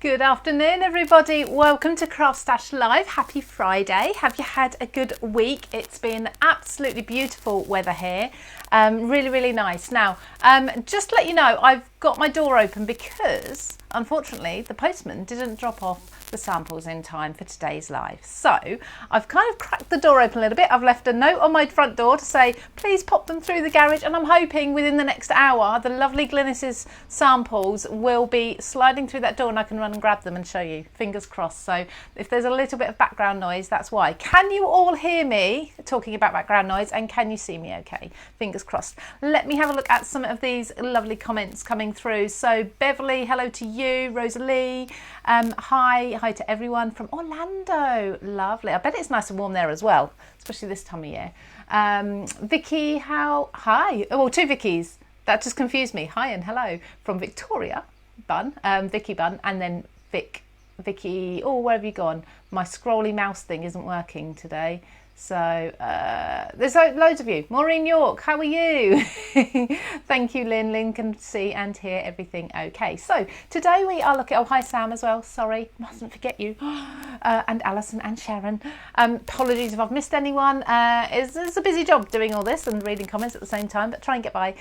Good afternoon, everybody. Welcome to CraftStash Live. Happy Friday. Have you had a good week? It's been absolutely beautiful weather here. Really nice. Now, just to let you know, I've got my door open because, unfortunately, the postman didn't drop off the samples in time for today's live. So I've kind of cracked the door open a little bit. I've left a note on my front door to say, please pop them through the garage. And I'm hoping within the next hour, the lovely Glynis's samples will be sliding through that door and I can run and grab them and show you. Fingers crossed. So if there's a little bit of background noise, that's why. Can you all hear me talking about background noise, and can you see me okay? Fingers crossed. Let me have a look at some of these lovely comments coming through. So Beverly, hello to you. Rosalie, hi to everyone from Orlando. Lovely. I bet it's nice and warm there as well, especially this time of year. Vicky, hi. Oh, well, two Vickies. That just confused me. Hi and hello from Victoria Bun, Vicky Bun, and then Vicky. Oh, where have you gone? My scrolly mouse thing isn't working today. So there's loads of you. Maureen York, how are you? Thank you, Lynn. Lynn can see and hear everything okay. So today we are looking, oh, hi Sam as well. Sorry, mustn't forget you. And Alison and Sharon. Apologies if I've missed anyone. It's a busy job doing all this and reading comments at the same time, but try and get by.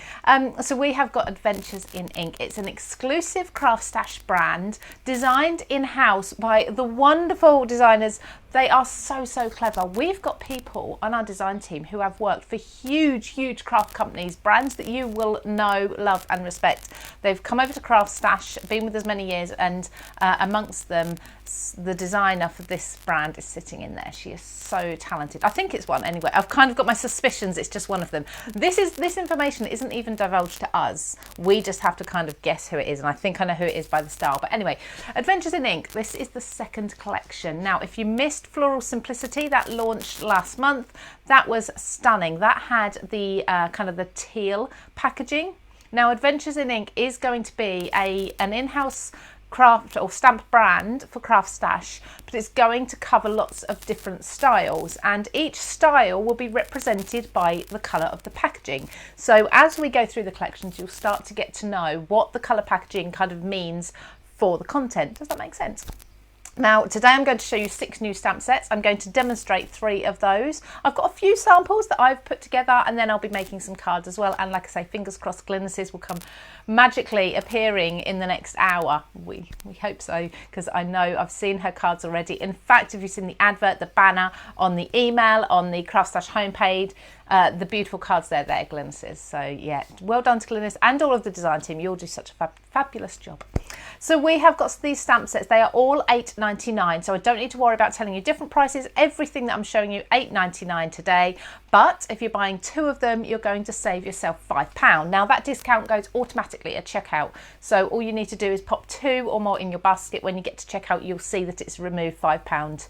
So we have got Adventures in Ink. It's an exclusive CraftStash brand designed in-house by the wonderful designers. They are so clever. We've got people on our design team who have worked for huge craft companies, brands that you will know, love and respect. They've come over to CraftStash, been with us many years, and amongst them, the designer for this brand is sitting in there. She is so talented. I think it's one anyway. I've kind of got my suspicions it's just one of them. This information isn't even divulged to us. We just have to kind of guess who it is, and I think I know who it is by the style. But anyway, Adventures in Ink. This is the second collection. Now, if you missed Floral Simplicity, that launched last month, that was stunning. That had the kind of the teal packaging. Now, Adventures in Ink is going to be an in-house craft or stamp brand for CraftStash, but it's going to cover lots of different styles, and each style will be represented by the colour of the packaging. So as we go through the collections, you'll start to get to know what the colour packaging kind of means for the content. Does that make sense? Now, today I'm going to show you 6 new stamp sets. I'm going to demonstrate 3 of those. I've got a few samples that I've put together, and then I'll be making some cards as well. And like I say, fingers crossed, Glynis's will come magically appearing in the next hour. We hope so, because I know I've seen her cards already. In fact, if you've seen the advert, the banner on the email, on the CraftStash homepage, the beautiful cards they're Glynis's. So yeah, well done to Glynis and all of the design team. You all do such a fabulous job. So we have got these stamp sets. They are all $8.99, so I don't need to worry about telling you different prices. Everything that I'm showing you, $8.99 today. But if you're buying 2 of them, you're going to save yourself £5. Now that discount goes automatically at checkout. So all you need to do is pop 2 or more in your basket. When you get to checkout, you'll see that it's removed £5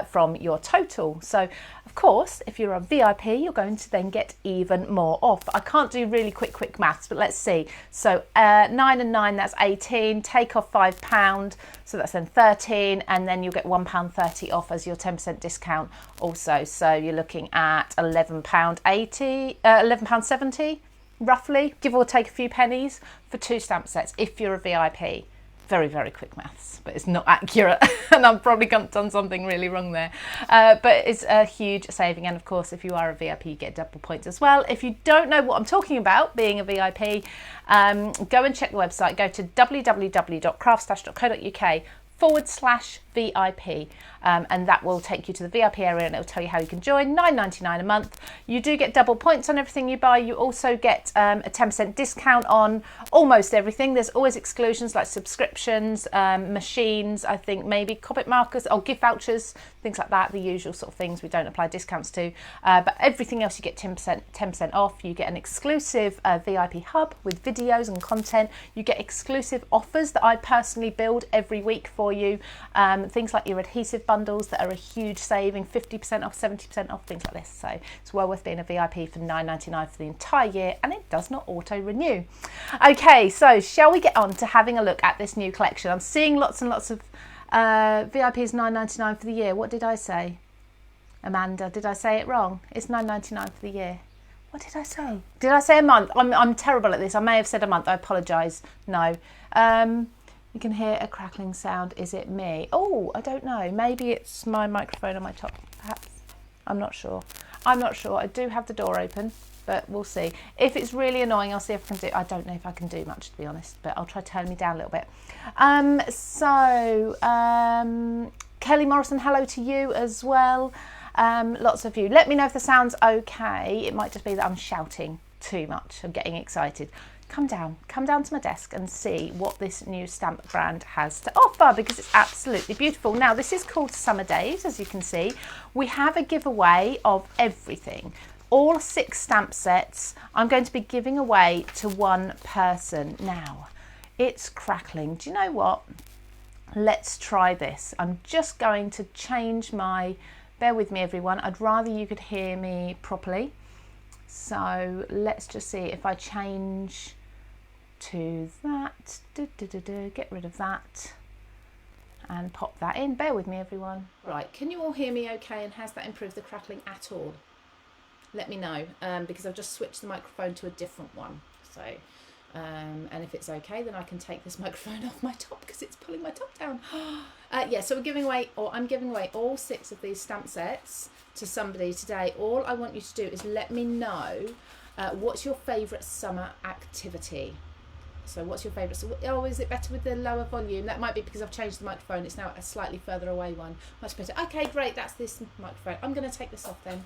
from your total. So of course, if you're a VIP, you're going to then get even more off. I can't do really quick maths, but let's see. So 9 and 9, that's 18. Take off £5, so that's then 13, and then you'll get £1.30 off as your 10% discount also. So you're looking at £11.80, £11.70 roughly, give or take a few pennies for 2 stamp sets if you're a VIP. Very quick maths, but it's not accurate and I've probably done something really wrong there. But it's a huge saving, and of course if you are a VIP you get double points as well. If you don't know what I'm talking about being a VIP, go and check the website. Go to www.craftstash.co.uk/VIP, and that will take you to the VIP area and it will tell you how you can join. $9.99 a month. You do get double points on everything you buy. You also get a 10% discount on almost everything. There's always exclusions like subscriptions, machines, I think maybe Copic markers or gift vouchers, things like that, the usual sort of things we don't apply discounts to. But everything else you get 10% off. You get an exclusive VIP hub with videos and content. You get exclusive offers that I personally build every week for you. Things like your adhesive bundles that are a huge saving, 50% off, 70% off, things like this. So it's well worth being a VIP for $9.99 for the entire year, and it does not auto renew. Okay, so shall we get on to having a look at this new collection? I'm seeing lots and lots of VIPs $9.99 for the year. What did I say? Amanda, did I say it wrong? It's $9.99 for the year. What did I say? Did I say a month? I'm terrible at this. I may have said a month. I apologise. No. You can hear a crackling sound. Is it me? Oh, I don't know. Maybe it's my microphone on my top, perhaps. I'm not sure. I'm not sure. I do have the door open, but we'll see. If it's really annoying, I'll see if I can do. I don't know if I can do much, to be honest, but I'll try to turn me down a little bit. Kelly Morrison, hello to you as well. Lots of you. Let me know if the sound's okay. It might just be that I'm shouting too much. I'm getting excited. Come down to my desk and see what this new stamp brand has to offer, because it's absolutely beautiful. Now, this is called Summer Days, as you can see. We have a giveaway of everything. All 6 stamp sets I'm going to be giving away to one person. Now, it's crackling. Do you know what? Let's try this. I'm just going to change my, bear with me everyone, I'd rather you could hear me properly. So let's just see if I change to that, get rid of that and pop that in. Bear with me everyone. Right, can you all hear me okay, and has that improved the crackling at all? Let me know, because I've just switched the microphone to a different one. So, and if it's okay, then I can take this microphone off my top because it's pulling my top down. Yeah, so we're giving away, or I'm giving away all 6 of these stamp sets to somebody today. All I want you to do is let me know what's your favourite summer activity. So what's your favourite? So, oh, is it better with the lower volume? That might be because I've changed the microphone. It's now a slightly further away one. Much better. Okay, great. That's this microphone. I'm going to take this off then.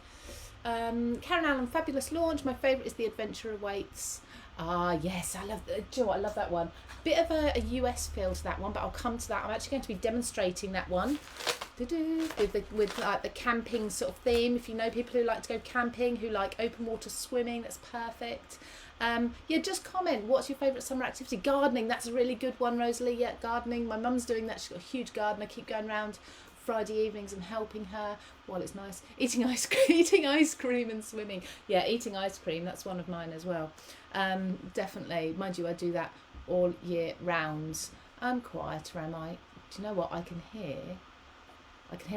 Karen Allen, fabulous launch. My favourite is The Adventure Awaits. Ah, yes, I love. Do you know what? I love that one. Bit of a US feel to that one, but I'll come to that. I'm actually going to be demonstrating that one with like the camping sort of theme. If you know people who like to go camping, who like open water swimming, that's perfect. Yeah, just comment. What's your favourite summer activity? Gardening, that's a really good one, Rosalie. Yeah, gardening. My mum's doing that. She's got a huge garden. I keep going around Friday evenings and helping her while it's nice. Eating ice cream and swimming. Yeah, eating ice cream, that's one of mine as well. Definitely. Mind you, I do that all year round. I'm quieter, am I? Do you know what? I can hear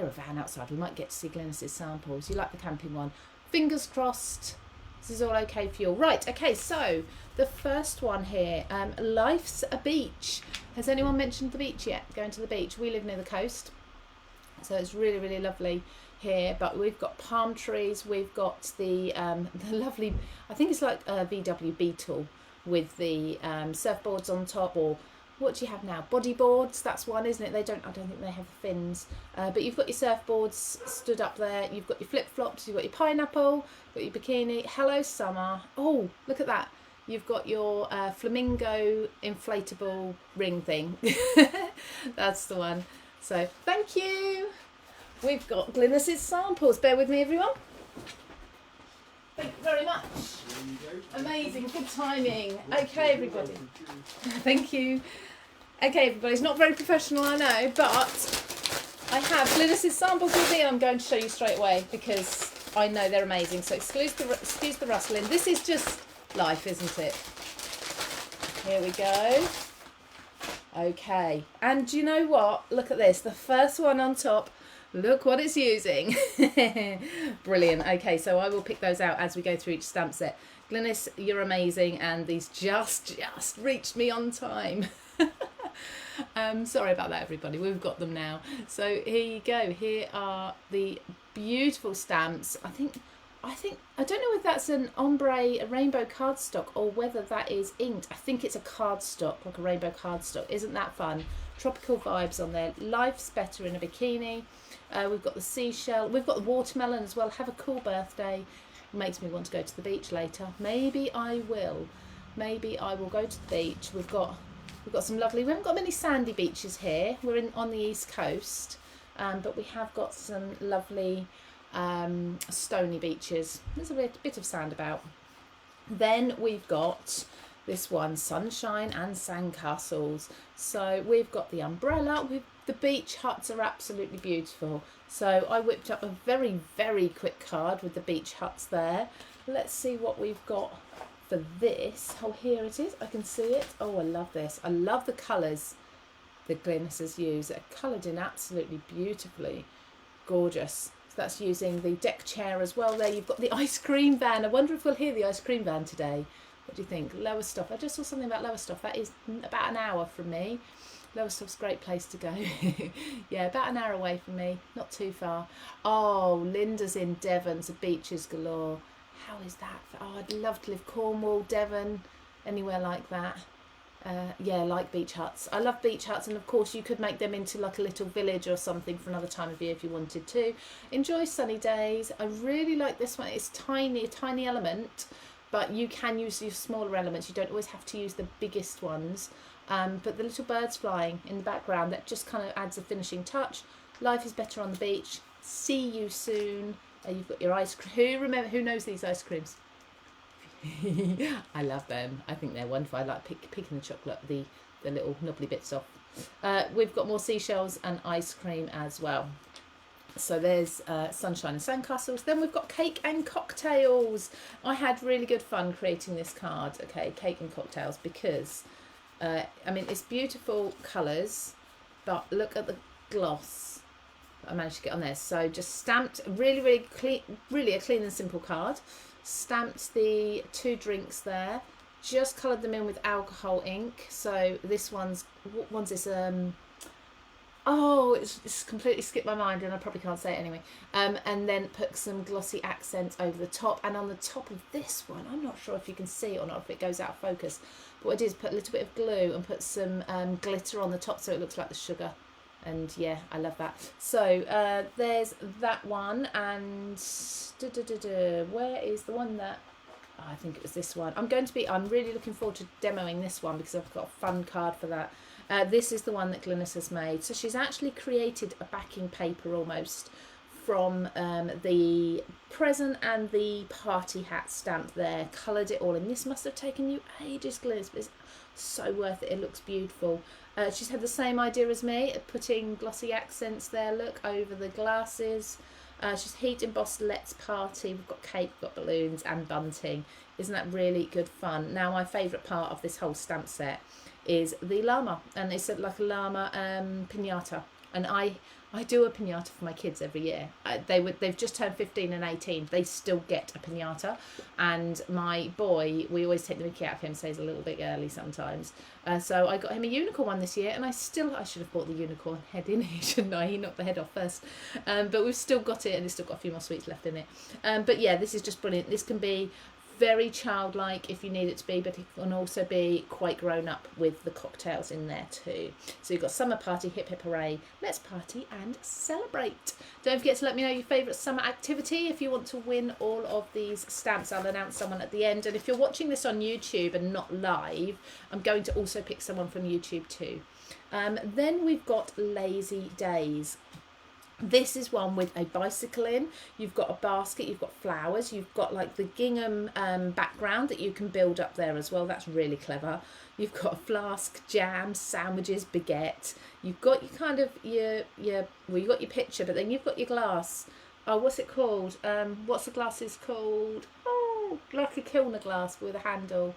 a van outside. We might get to see Glynis's samples. You like the camping one? Fingers crossed. This is all okay for you. Right, okay, so the first one here, Life's a Beach. Has anyone mentioned the beach yet? Going to the beach. We live near the coast, so it's really, really lovely here. But we've got palm trees. We've got the lovely, I think it's like a VW Beetle with the surfboards on top, or what do you have now? Bodyboards, that's one, isn't it? I don't think they have fins. But you've got your surfboards stood up there. You've got your flip-flops. You've got your pineapple. You've got your bikini. Hello, summer. Oh, look at that. You've got your flamingo inflatable ring thing. That's the one. So, thank you. We've got Glynis's samples. Bear with me, everyone. Thank you very much. Amazing, good timing. Okay, everybody. Thank you. Okay, everybody. It's not very professional, I know, but I have Glynis's samples with me, and I'm going to show you straight away because I know they're amazing. So excuse the rustling. This is just life, isn't it? Here we go. Okay, and do you know what? Look at this. The first one on top. Look what it's using. Brilliant. Okay, so I will pick those out as we go through each stamp set. Glynis, you're amazing, and these just reached me on time. Sorry about that, everybody. We've got them now. So here you go. Here are the beautiful stamps. I don't know if that's an ombre, a rainbow cardstock, or whether that is inked. I think it's a cardstock, like a rainbow cardstock. Isn't that fun? Tropical vibes on there. Life's better in a bikini. We've got the seashell. We've got the watermelon as well. Have a cool birthday. Makes me want to go to the beach later. Maybe I will. Maybe I will go to the beach. We've got some lovely. We haven't got many sandy beaches here. We're on the east coast, but we have got some lovely stony beaches. There's a bit of sand about. Then we've got this one, sunshine and sandcastles. So we've got the umbrella. The beach huts are absolutely beautiful. So I whipped up a very, very quick card with the beach huts there. Let's see what we've got for this. Oh, here it is. I can see it. Oh, I love this. I love the colours that Glynis has used. They're coloured in absolutely beautifully. Gorgeous. So that's using the deck chair as well there. You've got the ice cream van. I wonder if we'll hear the ice cream van today. What do you think? Lowestoft. I just saw something about Lowestoft. That is about an hour from me. Lowestoft's a great place to go. Yeah, about an hour away from me, not too far. Oh, Linda's in Devon, so beaches galore. How is that? Oh, I'd love to live Cornwall, Devon, anywhere like that. Yeah, like beach huts. I love beach huts, and of course you could make them into like a little village or something for another time of year if you wanted to. Enjoy sunny days. I really like this one. It's tiny, a tiny element, but you can use your smaller elements. You don't always have to use the biggest ones. But the little birds flying in the background, that just kind of adds a finishing touch. Life is better on the beach. See you soon. You've got your ice cream. Who knows these ice creams? I love them. I think they're wonderful. I like picking the chocolate, the little knobbly bits off. We've got more seashells and ice cream as well. So there's sunshine and sandcastles. Then we've got cake and cocktails. I had really good fun creating this card. Okay, cake and cocktails, because I mean, it's beautiful colours, but look at the gloss I managed to get on there. So just stamped, really clean, really a clean and simple card. Stamped the 2 drinks there, just coloured them in with alcohol ink. So this one's, what one's this? Oh, it's completely skipped my mind, and I probably can't say it anyway. And then put some glossy accents over the top, and on the top of this one, I'm not sure if you can see it or not, if it goes out of focus, but what I did is put a little bit of glue and put some glitter on the top so it looks like the sugar. And yeah, I love that. So there's that one, and where is the one that, oh, I think it was this one. I'm really looking forward to demoing this one because I've got a fun card for that. This is the one that Glynis has made. So she's actually created a backing paper almost from the present and the party hat stamp there, coloured it all, and this must have taken you ages, Glynis, but it's so worth it. It looks beautiful. She's had the same idea as me, putting glossy accents there, look, over the glasses. She's heat embossed Let's Party. We've got cake, we've got balloons and bunting. Isn't that really good fun? Now, my favourite part of this whole stamp set is the llama, and it's like a llama piñata. And I do a piñata for my kids every year. They've just turned 15 and 18. They still get a piñata, and my boy, we always take the mickey out of him, so he's a little bit early sometimes. So I got him a unicorn one this year, and I should have bought the unicorn head in here, shouldn't I? He knocked the head off first, but we've still got it, and it's still got a few more sweets left in it. But yeah, this is just brilliant. This can be very childlike if you need it to be, but it can also be quite grown up with the cocktails in there too. So you've got summer party, hip hip hooray, let's party and celebrate. Don't forget to let me know your favourite summer activity if you want to win all of these stamps. I'll announce someone at the end, and if you're watching this on YouTube and not live, I'm going to also pick someone from YouTube too. Then we've got Lazy Days. This is one with a bicycle in. You've got a basket, you've got flowers, you've got like the gingham background that you can build up there as well. That's really clever. You've got a flask, jam, sandwiches, baguette. You've got your kind of you got your picture, but then you've got your glass. Oh, what's it called? What's the glasses called? Oh, like a Kilner glass with a handle.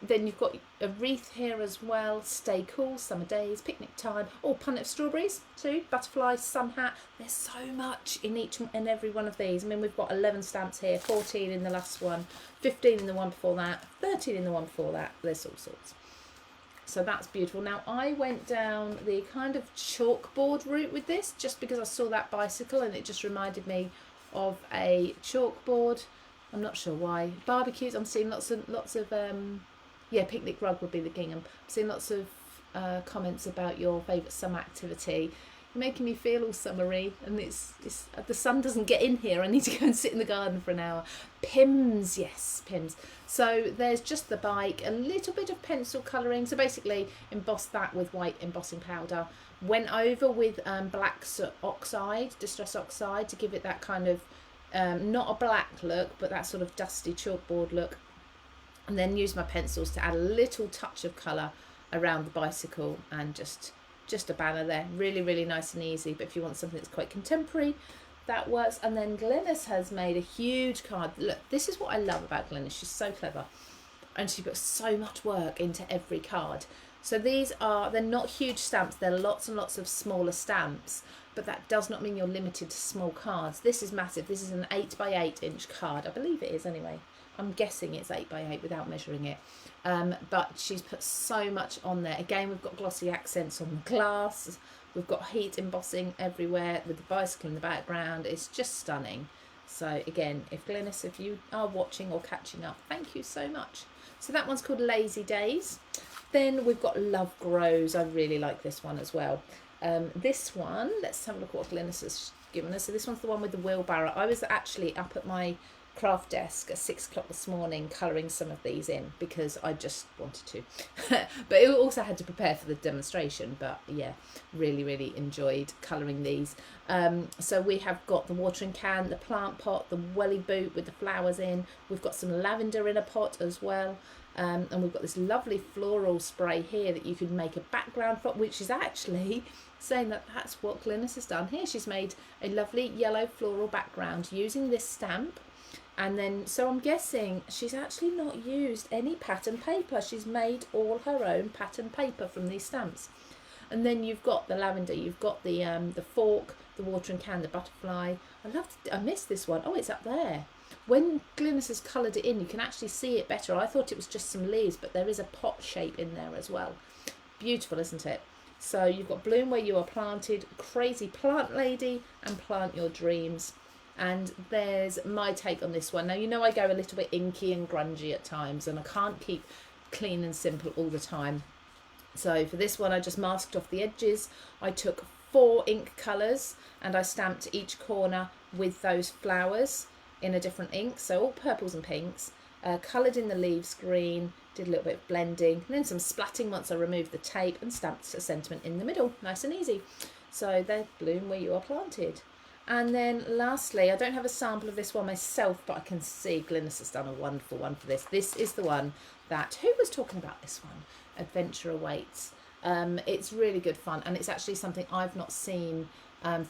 Then you've got a wreath here as well. Stay cool, summer days, picnic time. Oh, punnet of strawberries too. Butterflies, sun hat. There's so much in each and every one of these. I mean, we've got 11 stamps here, 14 in the last one, 15 in the one before that, 13 in the one before that. There's all sorts. So that's beautiful. Now, I went down the kind of chalkboard route with this just because I saw that bicycle and it just reminded me of a chalkboard. I'm not sure why. Barbecues, I'm seeing lots of yeah, picnic rug would be the gingham. I'm seeing lots of comments about your favourite summer activity. You're making me feel all summery, and it's the sun doesn't get in here. I need to go and sit in the garden for an hour. Pims, yes, Pims. So there's just the bike, a little bit of pencil colouring. So basically embossed that with white embossing powder. Went over with black oxide, distress oxide, to give it that kind of, not a black look, but that sort of dusty chalkboard look. And then use my pencils to add a little touch of colour around the bicycle, and just a banner there. Really, really nice and easy. But if you want something that's quite contemporary, that works. And then Glynis has made a huge card. Look, this is what I love about Glynis. She's so clever, and she puts so much work into every card. So they're not huge stamps. They're lots and lots of smaller stamps, but that does not mean you're limited to small cards. This is massive. This is an 8 by 8 inch card. I believe it is anyway. I'm guessing it's 8 by 8 without measuring it. but she's put so much on there. Again, we've got glossy accents on the glass. We've got heat embossing everywhere with the bicycle in the background. It's just stunning. So again, if Glynis, if you are watching or catching up, thank you so much. So that one's called Lazy Days. Then we've got Love Grows. I really like this one as well. This one, let's have a look at what Glynis has given us. So this one's the one with the wheelbarrow. I was actually up at my craft desk at 6 o'clock this morning colouring some of these in because I just wanted to. But it also had to prepare for the demonstration. But yeah, really enjoyed colouring these. So we have got the watering can, the plant pot, the welly boot with the flowers in. We've got some lavender in a pot as well. And we've got this lovely floral spray here that you can make a background for, which is actually saying that that's what Glynis has done here. She's made a lovely yellow floral background using this stamp. And then, so I'm guessing she's actually not used any pattern paper. She's made all her own pattern paper from these stamps. And then you've got the lavender, you've got the fork, the watering can, the butterfly. I missed this one. Oh, it's up there. When Glynis has coloured it in, you can actually see it better. I thought it was just some leaves, but there is a pot shape in there as well. Beautiful, isn't it? So you've got Bloom Where You Are Planted, Crazy Plant Lady, and Plant Your Dreams. And there's my take on this one. Now, you know I go a little bit inky and grungy at times, and I can't keep clean and simple all the time. So for this one, I just masked off the edges. I took 4 ink colours and I stamped each corner with those flowers in a different ink. So all purples and pinks, coloured in the leaves green, did a little bit of blending, and then some splatting once I removed the tape, and stamped a sentiment in the middle. Nice and easy. So they Bloom Where You Are Planted. And then lastly, I don't have a sample of this one myself, but I can see Glynis has done a wonderful one for this. This is the one that, who was talking about this one? Adventure Awaits. It's really good fun, and it's actually something I've not seen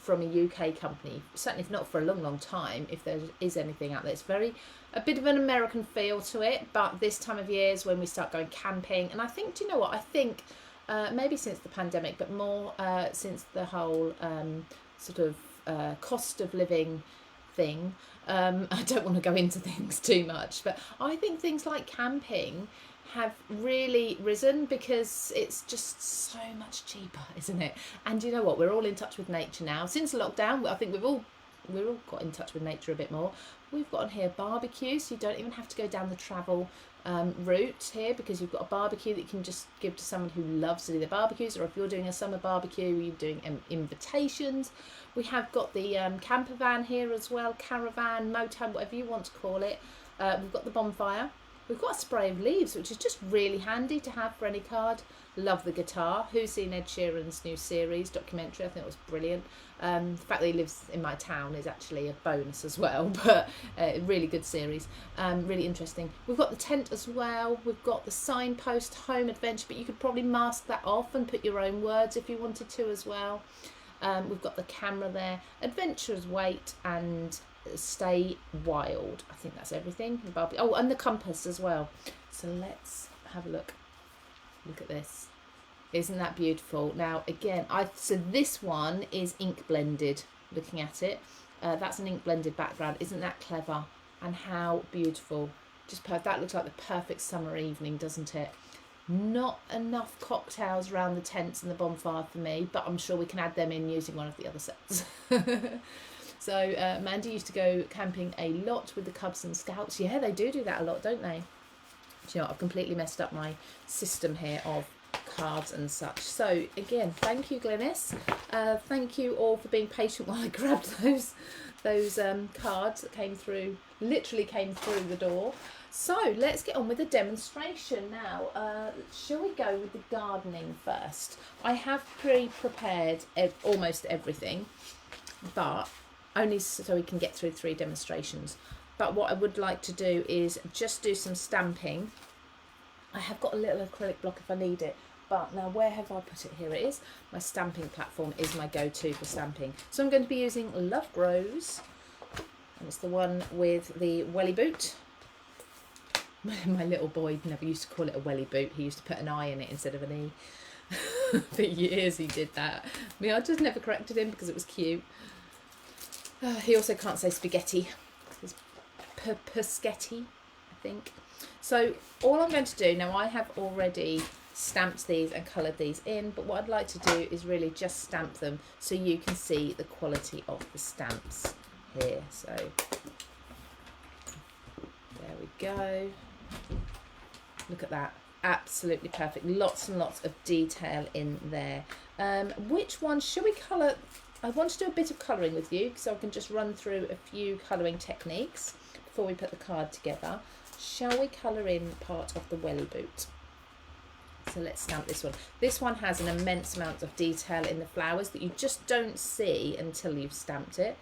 from a UK company, certainly not for a long time, if there is anything out there. It's a bit of an American feel to it, but this time of year is when we start going camping. And I think, do you know what, I think maybe since the pandemic, but more since the whole sort of cost of living thing. I don't want to go into things too much, but I think things like camping have really risen because it's just so much cheaper, isn't it? And you know what, we're all in touch with nature now. Since lockdown, I think we've all got in touch with nature a bit more. We've got on here barbecues, so you don't even have to go down the travel route here, because you've got a barbecue that you can just give to someone who loves to do the barbecues, or if you're doing a summer barbecue, you're doing invitations. We have got the camper van here as well, caravan, motorhome, whatever you want to call it. We've got the bonfire. We've got a spray of leaves, which is just really handy to have for any card. Love the guitar. Who's seen Ed Sheeran's new series, documentary? I think it was brilliant. The fact that he lives in my town is actually a bonus as well, but really good series. Really interesting. We've got the tent as well. We've got the signpost, home adventure, but you could probably mask that off and put your own words if you wanted to as well. We've got the camera there. Adventures Wait and Stay Wild. I think that's everything. Oh, and the compass as well. So let's have a look. Look at this. Isn't that beautiful? Now again, so this one is ink blended. Looking at it, that's an ink blended background. Isn't that clever? And how beautiful. Just that looks like the perfect summer evening, doesn't it? Not enough cocktails around the tents and the bonfire for me, but I'm sure we can add them in using one of the other sets. So Mandy used to go camping a lot with the Cubs and Scouts. Yeah, they do that a lot, don't they? Do you know what? I've completely messed up my system here of cards and such. So again, thank you, Glynis. Thank you all for being patient while I grabbed those cards that literally came through the door. So let's get on with the demonstration now. Shall we go with the gardening first? I have pre-prepared almost everything, but only so we can get through 3 demonstrations. But what I would like to do is just do some stamping. I have got a little acrylic block if I need it, but now where have I put it? Here it is. My stamping platform is my go-to for stamping. So I'm going to be using Love Grows, and it's the one with the welly boot. My little boy never used to call it a welly boot. He used to put an I in it instead of an E. For years he did that. I mean, I just never corrected him because it was cute. He also can't say spaghetti. It's Peschetti. I think. So all I'm going to do now, I have already stamped these and coloured these in, but what I'd like to do is really just stamp them so you can see the quality of the stamps here. So there we go. Look at that. Absolutely perfect. Lots and lots of detail in there. Which one should we colour? I want to do a bit of colouring with you so I can just run through a few colouring techniques before we put the card together. Shall we colour in part of the welly boot? So let's stamp this one. This one has an immense amount of detail in the flowers that you just don't see until you've stamped it.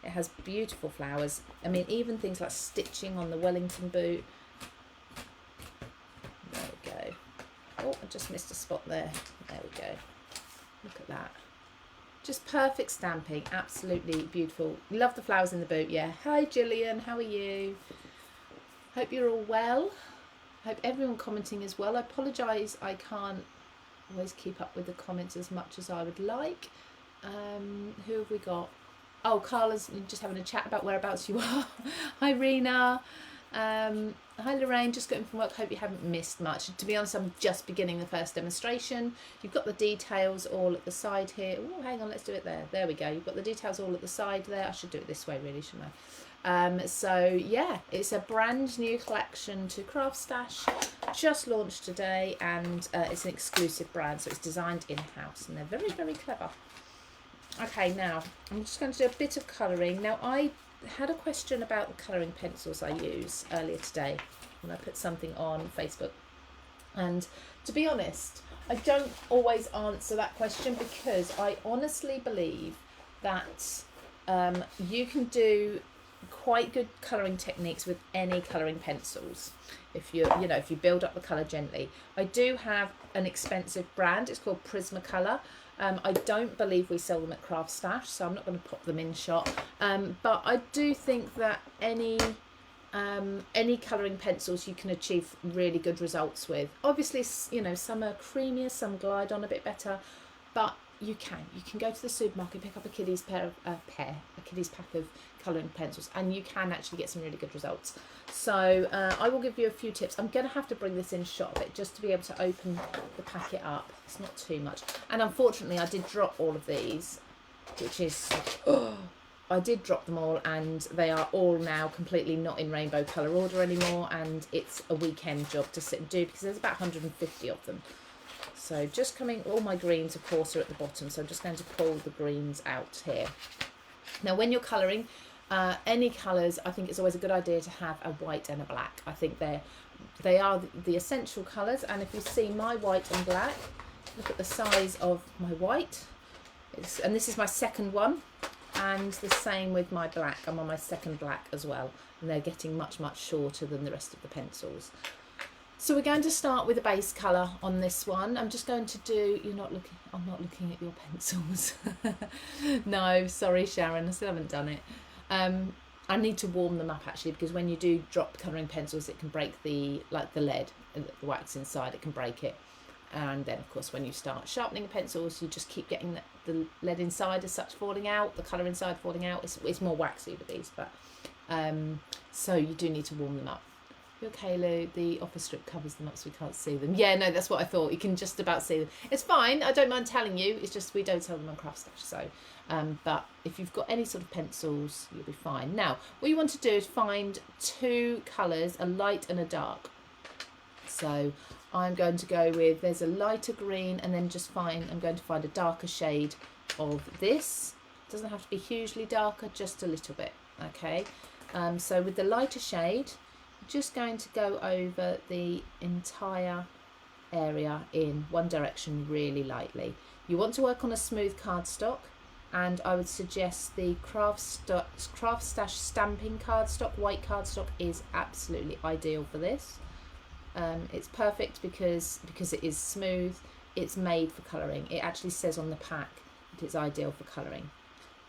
It has beautiful flowers. I mean, even things like stitching on the Wellington boot. There we go. Oh, I just missed a spot there. There we go. Look at that. Just perfect stamping. Absolutely beautiful. Love the flowers in the boot. Yeah. Hi, Gillian. How are you? Hope you're all well. Hope everyone commenting as well. I apologise, I can't always keep up with the comments as much as I would like. Who have we got? Oh, Carla's just having a chat about whereabouts you are. Hi, Rena. Hi, Lorraine. Just getting from work. Hope you haven't missed much. To be honest, I'm just beginning the first demonstration. You've got the details all at the side here. Oh, hang on, let's do it there. There we go. You've got the details all at the side there. I should do it this way, really, shouldn't I? So yeah, it's a brand new collection to CraftStash, just launched today, and it's an exclusive brand, so it's designed in-house, and they're very, very clever. Okay, now I'm just going to do a bit of colouring. Now, I had a question about the colouring pencils I use earlier today when I put something on Facebook, and to be honest, I don't always answer that question because I honestly believe that you can do quite good colouring techniques with any colouring pencils if you build up the colour gently. I do have an expensive brand, it's called Prismacolor. I don't believe we sell them at CraftStash, so I'm not going to pop them in shop, but I do think that any colouring pencils you can achieve really good results with. Obviously, you know, some are creamier, some glide on a bit better, but you can go to the supermarket, pick up a kiddie's kiddie's pack of colouring pencils, and you can actually get some really good results. So I will give you a few tips. I'm going to have to bring this in shot a bit just to be able to open the packet up. It's not too much, and unfortunately I did drop all of these, which is I did drop them all, and they are all now completely not in rainbow colour order anymore, and it's a weekend job to sit and do because there's about 150 of them. So just coming, all my greens of course are at the bottom, so I'm just going to pull the greens out here. Now when you're colouring any colours, I think it's always a good idea to have a white and a black. I think they are the essential colours, and if you see my white and black, look at the size of my white, and this is my second one, and the same with my black. I'm on my second black as well, and they're getting much, much shorter than the rest of the pencils. So we're going to start with a base colour on this one. I'm just going to do, I'm not looking at your pencils. No, sorry Sharon, I still haven't done it. I need to warm them up actually, because when you do drop colouring pencils, it can break the lead, the wax inside, it can break it. And then of course when you start sharpening pencils, you just keep getting the lead inside as such falling out, the colour inside falling out. It's more waxy with these, but so you do need to warm them up. You're okay, Lou? The office strip covers them up so we can't see them. Yeah, no, that's what I thought. You can just about see them. It's fine. I don't mind telling you. It's just we don't sell them on CraftStash. So, but if you've got any sort of pencils, you'll be fine. Now, what you want to do is find two colours, a light and a dark. So I'm going to go with, there's a lighter green, and then I'm going to find a darker shade of this. It doesn't have to be hugely darker, just a little bit. Okay. So with the lighter shade, just going to go over the entire area in one direction really lightly. You want to work on a smooth cardstock, and I would suggest the CraftStash stamping cardstock. White cardstock is absolutely ideal for this. It's perfect because it is smooth. It's made for colouring. It actually says on the pack that it's ideal for colouring.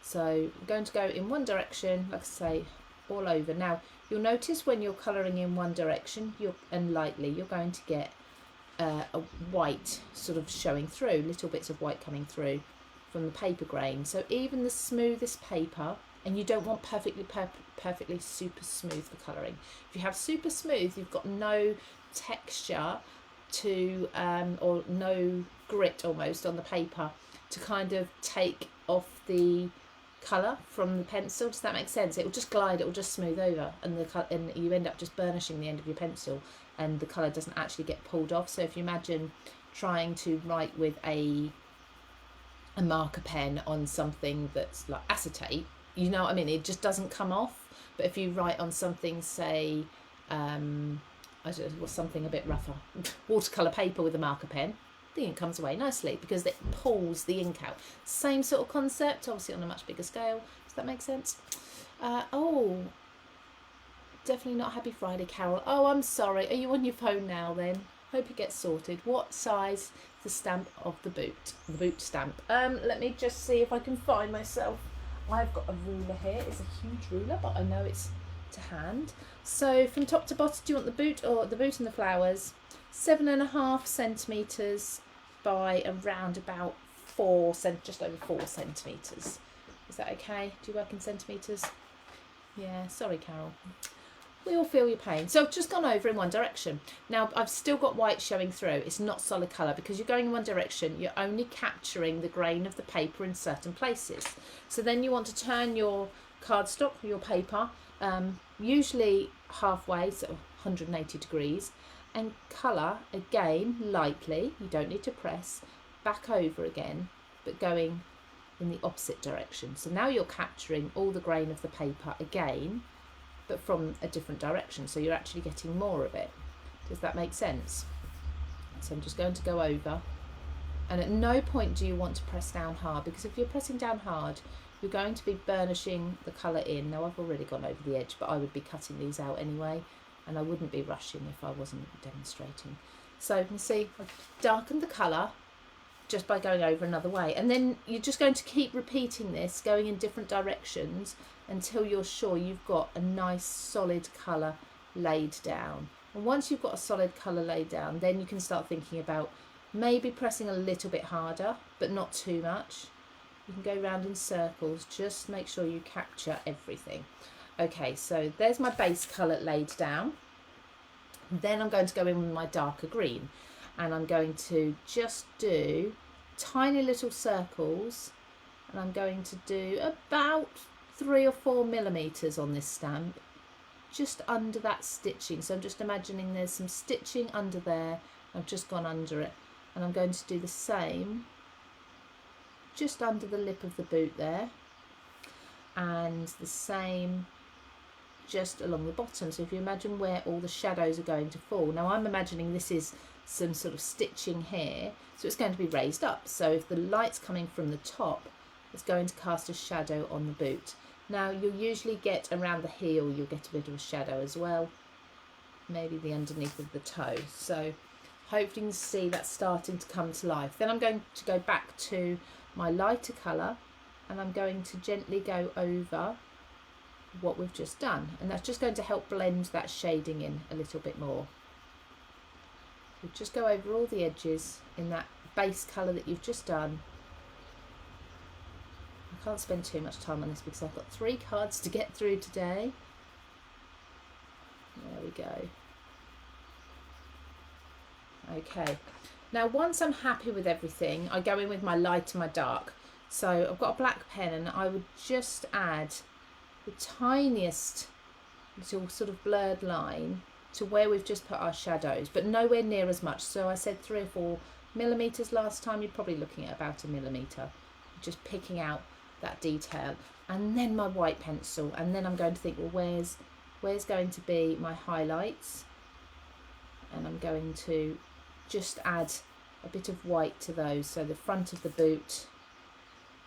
So I'm going to go in one direction, like I say, all over. Now you'll notice when you're colouring in one direction and lightly, you're going to get a white sort of showing through, little bits of white coming through from the paper grain. So even the smoothest paper and you don't want perfectly super smooth for colouring. If you have super smooth, you've got no texture to or no grit almost on the paper to kind of take off the colour from the pencil. Does that make sense? It will just glide, it will just smooth over, and you end up just burnishing the end of your pencil, and the colour doesn't actually get pulled off. So if you imagine trying to write with a marker pen on something that's like acetate, you know what I mean, it just doesn't come off. But if you write on something, say I don't know, something a bit rougher, watercolour paper with a marker pen, the ink comes away nicely because it pulls the ink out. Same sort of concept, obviously on a much bigger scale. Does that make sense? Oh, definitely not Happy Friday, Carol. Oh, I'm sorry. Are you on your phone now then? Hope it gets sorted. What size is the stamp of the boot? The boot stamp. Let me just see if I can find myself. I've got a ruler here. It's a huge ruler, but I know it's to hand. So from top to bottom, do you want the boot or the boot and the flowers? 7.5 centimetres by around about just over 4 centimetres. Is that okay? Do you work in centimetres? Yeah, sorry, Carol. We all feel your pain. So I've just gone over in one direction. Now I've still got white showing through. It's not solid colour because you're going in one direction. You're only capturing the grain of the paper in certain places. So then you want to turn your cardstock, your paper, usually halfway, so 180 degrees, and colour again lightly. You don't need to press, back over again, but going in the opposite direction. So now you're capturing all the grain of the paper again, but from a different direction, so you're actually getting more of it. Does that make sense? So I'm just going to go over, and at no point do you want to press down hard, because if you're pressing down hard, you're going to be burnishing the colour in. Now I've already gone over the edge, but I would be cutting these out anyway, and I wouldn't be rushing if I wasn't demonstrating. So you can see I've darkened the colour just by going over another way, and then you're just going to keep repeating this, going in different directions until you're sure you've got a nice solid colour laid down. And once you've got a solid colour laid down, then you can start thinking about maybe pressing a little bit harder, but not too much. You can go round in circles, just make sure you capture everything. Okay, so there's my base colour laid down. Then I'm going to go in with my darker green, and I'm going to just do tiny little circles, and I'm going to do about 3 or 4 millimeters on this stamp, just under that stitching. So I'm just imagining there's some stitching under there. I've just gone under it, and I'm going to do the same just under the lip of the boot there, and the same just along the bottom. So if you imagine where all the shadows are going to fall, now I'm imagining this is some sort of stitching here, so it's going to be raised up. So if the light's coming from the top, it's going to cast a shadow on the boot. Now you'll usually get around the heel, you'll get a bit of a shadow as well, maybe the underneath of the toe. So hopefully you can see that's starting to come to life. Then I'm going to go back to my lighter colour, and I'm going to gently go over what we've just done, and that's just going to help blend that shading in a little bit more. So just go over all the edges in that base colour that you've just done. I can't spend too much time on this because I've got 3 cards to get through today. There we go. Okay, now once I'm happy with everything, I go in with my light and my dark. So I've got a black pen, and I would just add the tiniest little sort of blurred line to where we've just put our shadows, but nowhere near as much. So I said 3 or 4 millimeters last time, you're probably looking at about 1 millimeter, just picking out that detail. And then my white pencil, and then I'm going to think, well, where's going to be my highlights, and I'm going to just add a bit of white to those. So the front of the boot,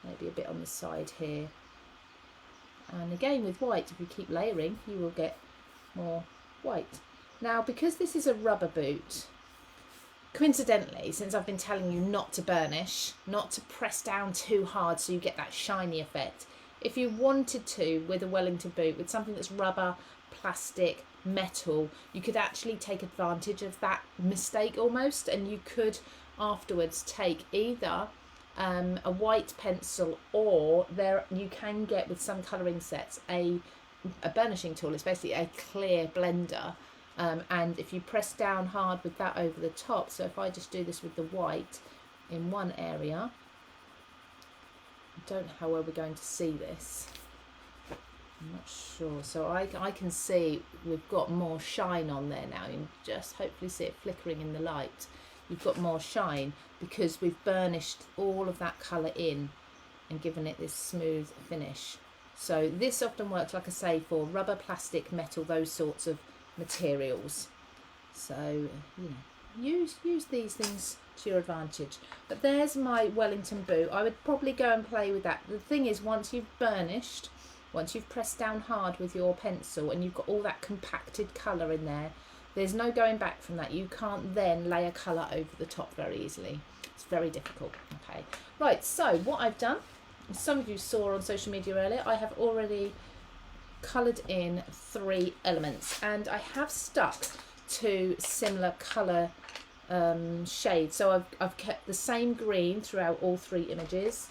maybe a bit on the side here. And again with white, if you keep layering, you will get more white. Now because this is a rubber boot, coincidentally, since I've been telling you not to burnish, not to press down too hard so you get that shiny effect, if you wanted to with a Wellington boot, with something that's rubber, plastic, metal, you could actually take advantage of that mistake almost, and you could afterwards take either a white pencil, or there you can get with some colouring sets a burnishing tool. It's basically a clear blender, and if you press down hard with that over the top, so if I just do this with the white in one area, I don't know how well we're going to see this, I'm not sure, so I can see we've got more shine on there now. You can just hopefully see it flickering in the light. You've got more shine because we've burnished all of that colour in and given it this smooth finish. So this often works, like I say, for rubber, plastic, metal, those sorts of materials. So use these things to your advantage. But there's my Wellington boot. I would probably go and play with that. The thing is, once you've burnished, once you've pressed down hard with your pencil and you've got all that compacted colour in there, there's no going back from that. You can't then lay a colour over the top very easily. It's very difficult. Okay, right, so what I've done, some of you saw on social media earlier, I have already coloured in 3 elements, and I have stuck to similar colour shades. So I've kept the same green throughout all 3 images,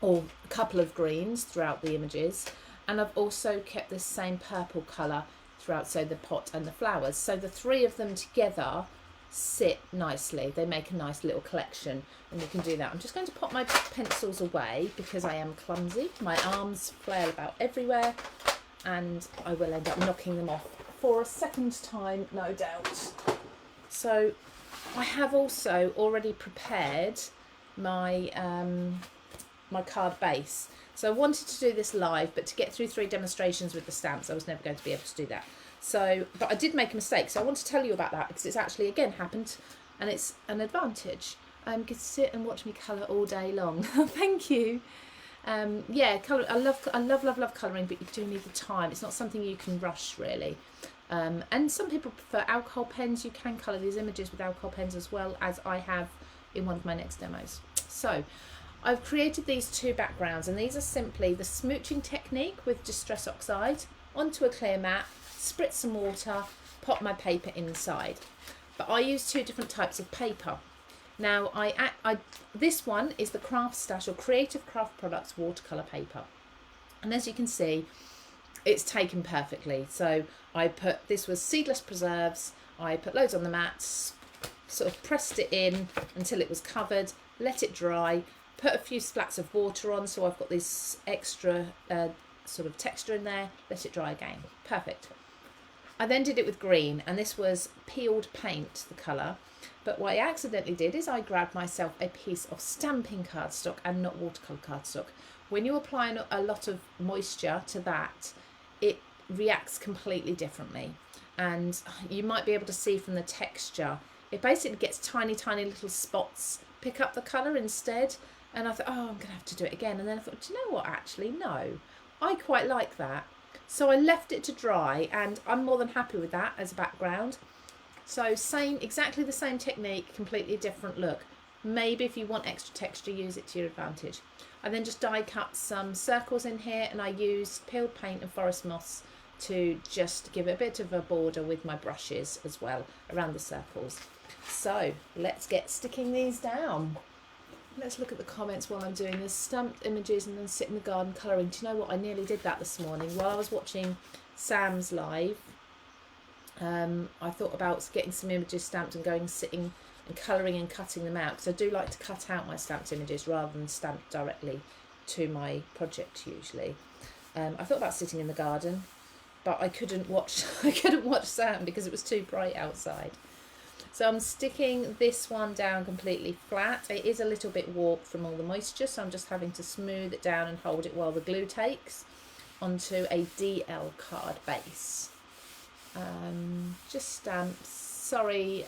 or a couple of greens throughout the images, and I've also kept this same purple colour throughout, so the pot and the flowers. So the 3 of them together sit nicely. They make a nice little collection, and you can do that. I'm just going to pop my pencils away because I am clumsy. My arms flail about everywhere and I will end up knocking them off for a second time, no doubt. So I have also already prepared my my card base. So I wanted to do this live, but to get through 3 demonstrations with the stamps, I was never going to be able to do that. So, but I did make a mistake, so I want to tell you about that because it's actually, again, happened, and it's an advantage. You can sit and watch me colour all day long. Thank you. Yeah, colour. I love colouring, but you do need the time. It's not something you can rush, really. And some people prefer alcohol pens. You can colour these images with alcohol pens as well, as I have in one of my next demos. So I've created these 2 backgrounds, and these are simply the smooching technique with Distress Oxide onto a clear mat, spritz some water, pop my paper inside. But I use 2 different types of paper. Now, this one is the CraftStash or Creative Craft Products watercolour paper. And as you can see, it's taken perfectly. So this was seedless preserves. I put loads on the mats, sort of pressed it in until it was covered, let it dry, put a few splats of water on, so I've got this extra sort of texture in there, let it dry again. Perfect. I then did it with green, and this was peeled paint, the colour. But what I accidentally did is I grabbed myself a piece of stamping cardstock and not watercolour cardstock. When you apply a lot of moisture to that, it reacts completely differently. And you might be able to see from the texture, it basically gets tiny little spots, pick up the colour instead. And I thought, oh, I'm going to have to do it again. And then I thought, do you know what, actually, no, I quite like that. So I left it to dry, and I'm more than happy with that as a background. So exactly the same technique, completely different look. Maybe if you want extra texture, use it to your advantage. I then just die cut some circles in here, and I used peeled paint and forest moss to just give it a bit of a border with my brushes as well around the circles. So let's get sticking these down. Let's look at the comments while I'm doing this. Stamped images and then sit in the garden colouring. Do you know what? I nearly did that this morning while I was watching Sam's live. I thought about getting some images stamped and going sitting and colouring and cutting them out, because I do like to cut out my stamped images rather than stamp directly to my project usually. I thought about sitting in the garden, but I couldn't watch Sam because it was too bright outside. So I'm sticking this one down completely flat. It is a little bit warped from all the moisture, so I'm just having to smooth it down and hold it while the glue takes onto a DL card base. Just stamps. Sorry,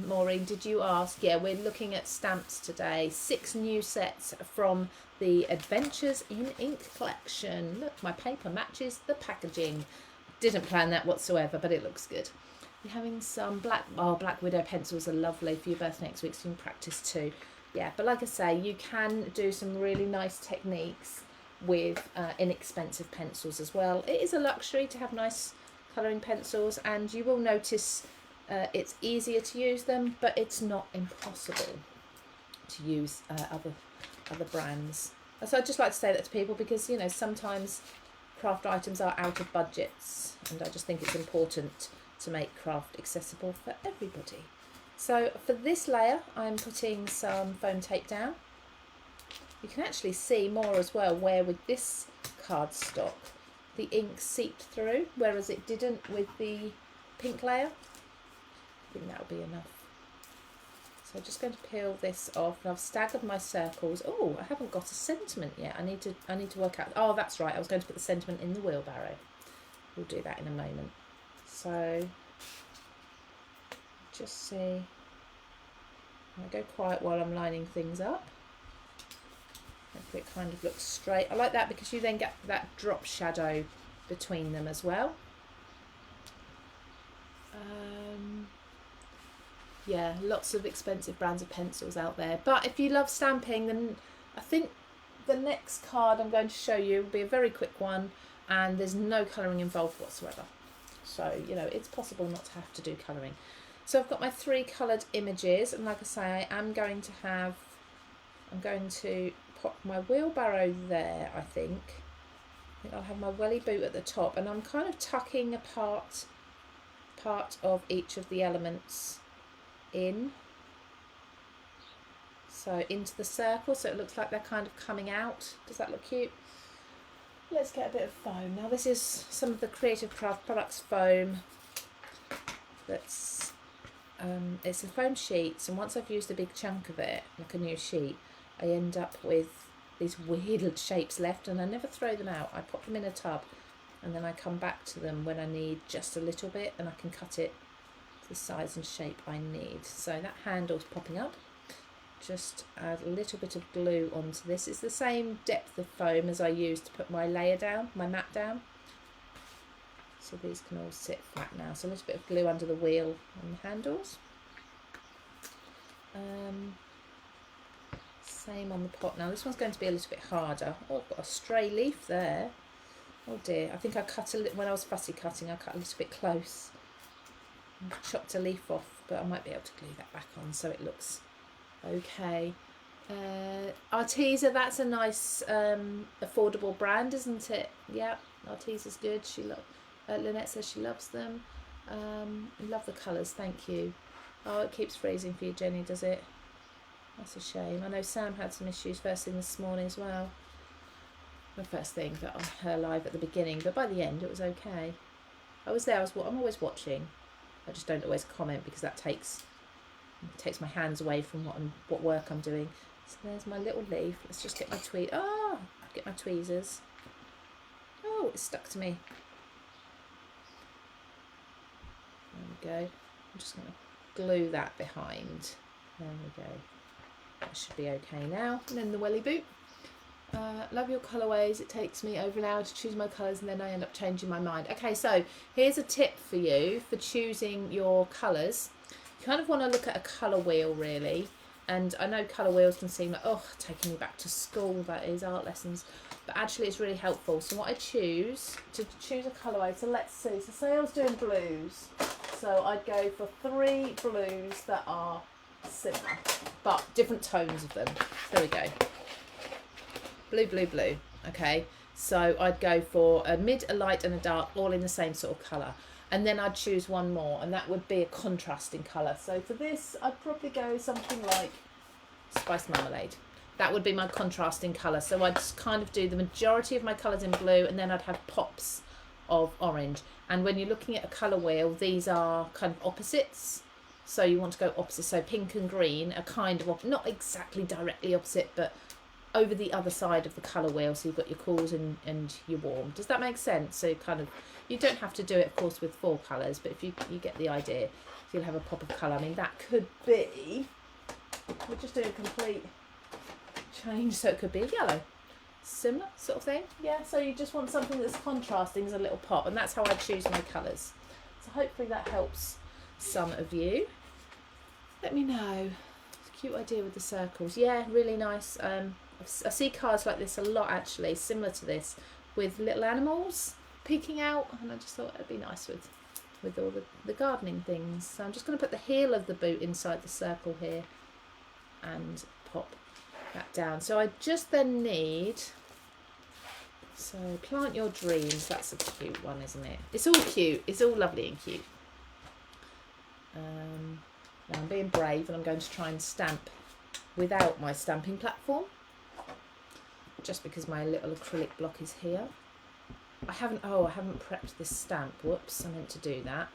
Maureen, did you ask? Yeah, we're looking at stamps today. 6 new sets from the Adventures in Ink collection. Look, my paper matches the packaging. Didn't plan that whatsoever, but it looks good. You're having some Black Widow pencils are lovely for your birthday next week, so you can practice too. Yeah, but like I say, you can do some really nice techniques with inexpensive pencils as well. It is a luxury to have nice colouring pencils, and you will notice it's easier to use them, but it's not impossible to use other brands. So I'd just like to say that to people because, you know, sometimes craft items are out of budgets, and I just think it's important to make craft accessible for everybody. So for this layer, I'm putting some foam tape down. You can actually see more as well where with this cardstock the ink seeped through, whereas it didn't with the pink layer. I think that'll be enough. So I'm just going to peel this off, and I've staggered my circles. Oh, I haven't got a sentiment yet. I need to work out. Oh, that's right. I was going to put the sentiment in the wheelbarrow. We'll do that in a moment. So just see. I go quiet while I'm lining things up. Hopefully it kind of looks straight. I like that because you then get that drop shadow between them as well. Yeah, lots of expensive brands of pencils out there. But if you love stamping, then I think the next card I'm going to show you will be a very quick one, and there's no colouring involved whatsoever. So, you know, it's possible not to have to do colouring. So I've got my 3 coloured images, and like I say, I'm going to pop my wheelbarrow there, I think. I'll have my welly boot at the top, and I'm kind of tucking apart part of each of the elements in, so into the circle, so it looks like they're kind of coming out. Does that look cute? Let's get a bit of foam. Now this is some of the Creative Craft Products foam. That's it's a foam sheet, and once I've used a big chunk of it, like a new sheet, I end up with these weird shapes left, and I never throw them out. I pop them in a tub, and then I come back to them when I need just a little bit, and I can cut it to the size and shape I need. So that handle's popping up. Just add a little bit of glue onto this. It's the same depth of foam as I used to put my layer down, my mat down. So these can all sit flat now. So a little bit of glue under the wheel and the handles. Same on the pot. Now this one's going to be a little bit harder. Oh, I've got a stray leaf there. Oh dear, I think I cut a little, when I was fussy cutting, I cut a little bit close. I chopped a leaf off, but I might be able to glue that back on so it looks okay. Arteza, that's a nice affordable brand, isn't it? Yeah, Arteza's good. Lynette says she loves them. Love the colours, thank you. Oh, it keeps freezing for you, Jenny, does it? That's a shame. I know Sam had some issues first thing this morning as well. The first thing, but on her live at the beginning, but by the end it was okay. I was there. I'm always watching. I just don't always comment because that takes my hands away from what work I'm doing. So there's my little leaf. Let's just get my get my tweezers. Oh, it's stuck to me. There we go. I'm just going to glue that behind. There we go. That should be okay now. And then the welly boot. Love your colourways. It takes me over an hour to choose my colours, and then I end up changing my mind. Okay, so here's a tip for you for choosing your colours. You kind of want to look at a colour wheel, really. And I know colour wheels can seem like, oh, taking me back to school, that is, art lessons. But actually it's really helpful. So what I choose, to choose a colourway, so let's see. So say I was doing blues. So I'd go for 3 blues that are similar, but different tones of them. There we go. Blue, blue, blue. Okay, so I'd go for a mid, a light and a dark, all in the same sort of colour. And then I'd choose one more, and that would be a contrasting colour. So for this, I'd probably go something like Spice Marmalade. That would be my contrasting colour. So I'd kind of do the majority of my colours in blue, and then I'd have pops of orange. And when you're looking at a colour wheel, these are kind of opposites. So you want to go opposite. So pink and green are kind of, not exactly directly opposite, but over the other side of the colour wheel. So you've got your cools and your warm. Does that make sense? So kind of, you don't have to do it, of course, with 4 colours, but if you get the idea, you'll have a pop of colour. I mean, that could be, we're just doing a complete change, so it could be a yellow. Similar sort of thing. Yeah, so you just want something that's contrasting as a little pop, and that's how I choose my colours. So hopefully that helps some of you. Let me know. It's a cute idea with the circles. Yeah, really nice. I see cards like this a lot, actually, similar to this, with little animals peeking out, and I just thought it'd be nice with all the gardening things. So I'm just going to put the heel of the boot inside the circle here and pop that down. So I just then need, so Plant Your Dreams, that's a cute one, isn't it? It's all cute, it's all lovely and cute. Now I'm being brave and I'm going to try and stamp without my stamping platform, just because my little acrylic block is here. I haven't prepped this stamp. Whoops, I meant to do that.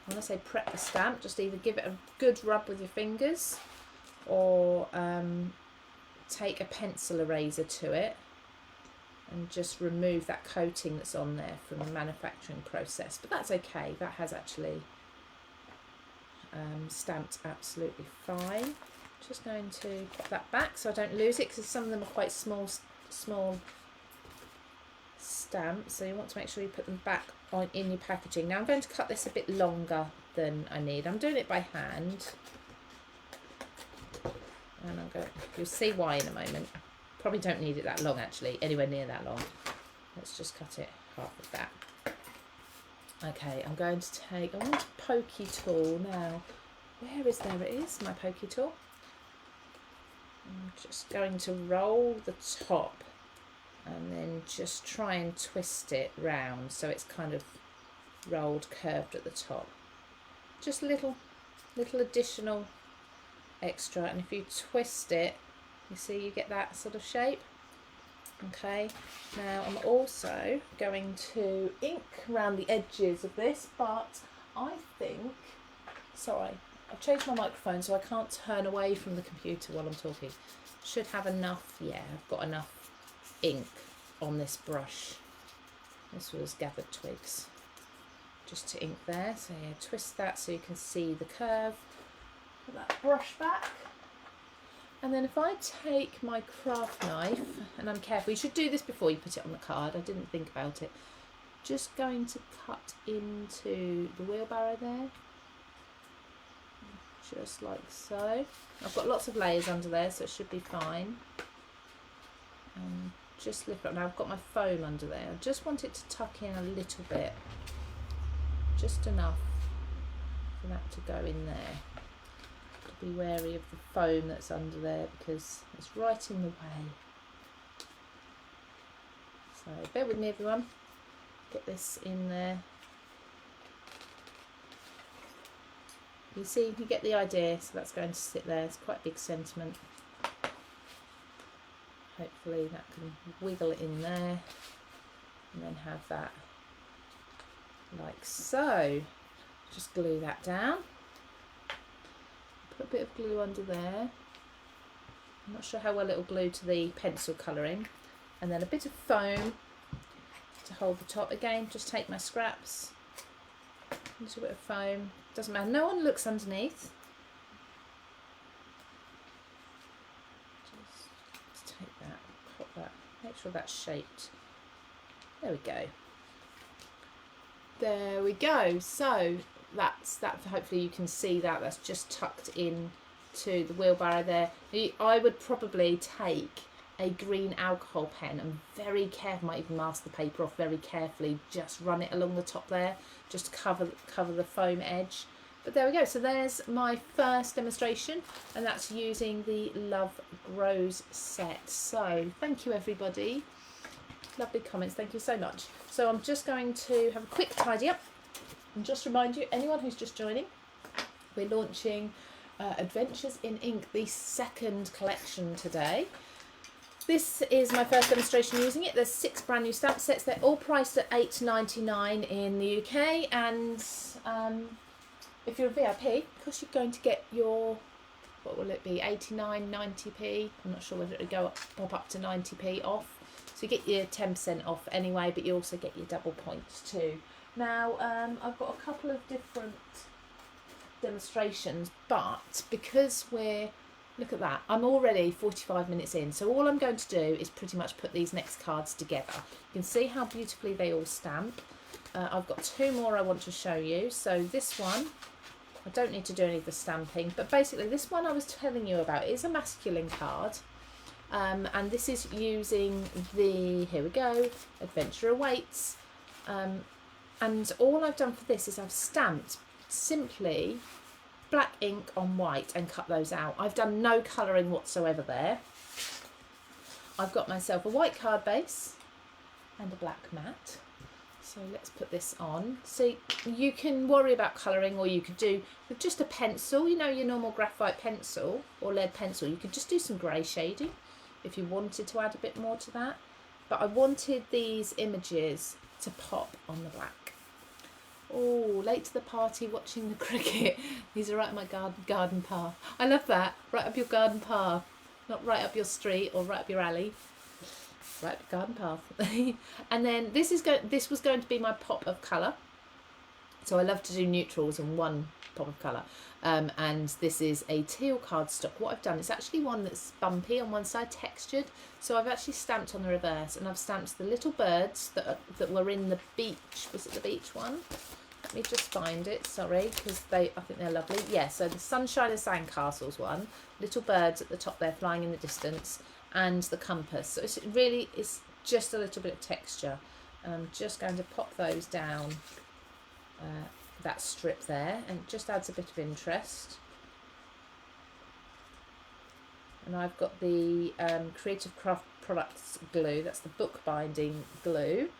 When I say prep the stamp, just either give it a good rub with your fingers or take a pencil eraser to it and just remove that coating that's on there from the manufacturing process. But that's okay, that has actually stamped absolutely fine. Just going to pop that back so I don't lose it, because some of them are quite small stamps, so you want to make sure you put them back on in your packaging. Now I'm going to cut this a bit longer than I need. I'm doing it by hand, and you'll see why in a moment. Probably don't need it that long actually, anywhere near that long. Let's just cut it half of that. Okay, I'm going to take, I want a pokey tool now. Where is there? It is my pokey tool. I'm just going to roll the top and then just try and twist it round so it's kind of rolled, curved at the top. Just little additional extra, and if you twist it, you see you get that sort of shape. Okay, now I'm also going to ink around the edges of this, but I think, sorry, I've changed my microphone so I can't turn away from the computer while I'm talking. Should have enough, yeah, I've got enough ink on this brush. This was gathered twigs. Just to ink there, so yeah, twist that so you can see the curve. Put that brush back. And then if I take my craft knife, and I'm careful, you should do this before you put it on the card, I didn't think about it. Just going to cut into the wheelbarrow there. Just like so. I've got lots of layers under there, so it should be fine. Just lift up. Now I've got my foam under there. I just want it to tuck in a little bit. Just enough for that to go in there. Be wary of the foam that's under there because it's right in the way. So bear with me everyone, get this in there. You see, you get the idea, so that's going to sit there. It's quite a big sentiment. Hopefully that can wiggle it in there and then have that like so. Just glue that down. Put a bit of glue under there. I'm not sure how well it will glue to the pencil colouring. And then a bit of foam to hold the top. Again, just take my scraps, a little bit of foam. Doesn't matter, no one looks underneath. Just take that, pop that, make sure that's shaped. There we go. There we go. So that's that. Hopefully you can see that. That's just tucked in to the wheelbarrow there. I would probably take a green alcohol pen and very carefully, might even mask the paper off very carefully, just run it along the top there, just to cover the foam edge. But there we go. So there's my first demonstration, and that's using the Love Grows set. So thank you everybody. Lovely comments, thank you so much. So I'm just going to have a quick tidy up and just remind you, anyone who's just joining, we're launching Adventures in Ink, the second collection today. This is my first demonstration using it. There's 6 brand new stamp sets. They're all priced at £8.99 in the UK, and if you're a VIP, of course you're going to get your, what will it be, 89, 90p? I'm not sure whether it would pop up to 90p off. So you get your 10% off anyway, but you also get your double points too. Now, I've got a couple of different demonstrations, but because look at that, I'm already 45 minutes in, so all I'm going to do is pretty much put these next cards together. You can see how beautifully they all stamp. I've got 2 more I want to show you. So this one, I don't need to do any of the stamping, but basically this one I was telling you about is a masculine card. And this is using the, here we go, Adventure Awaits. And all I've done for this is I've stamped simply black ink on white and cut those out. I've done no colouring whatsoever there. I've got myself a white card base and a black mat. So let's put this on. So you can worry about colouring, or you could do with just a pencil, you know, your normal graphite pencil or lead pencil. You could just do some grey shading if you wanted to add a bit more to that. But I wanted these images to pop on the black. Oh, late to the party watching the cricket. These are right up my garden path. I love that. Right up your garden path. Not right up your street or right up your alley. Right up your garden path. And then this was going to be my pop of colour. So I love to do neutrals and one pop of colour. And this is a teal cardstock. What I've done, it's actually one that's bumpy on one side, textured. So I've actually stamped on the reverse, and I've stamped the little birds that were in the beach. Was it the beach one? Let me just find it, sorry, because I think they're lovely. Yeah, so the Sunshine and Sandcastles one, little birds at the top there flying in the distance, and the compass. So it's just a little bit of texture. And I'm just going to pop those down that strip there, and it just adds a bit of interest. And I've got the Creative Craft Products glue, that's the bookbinding glue,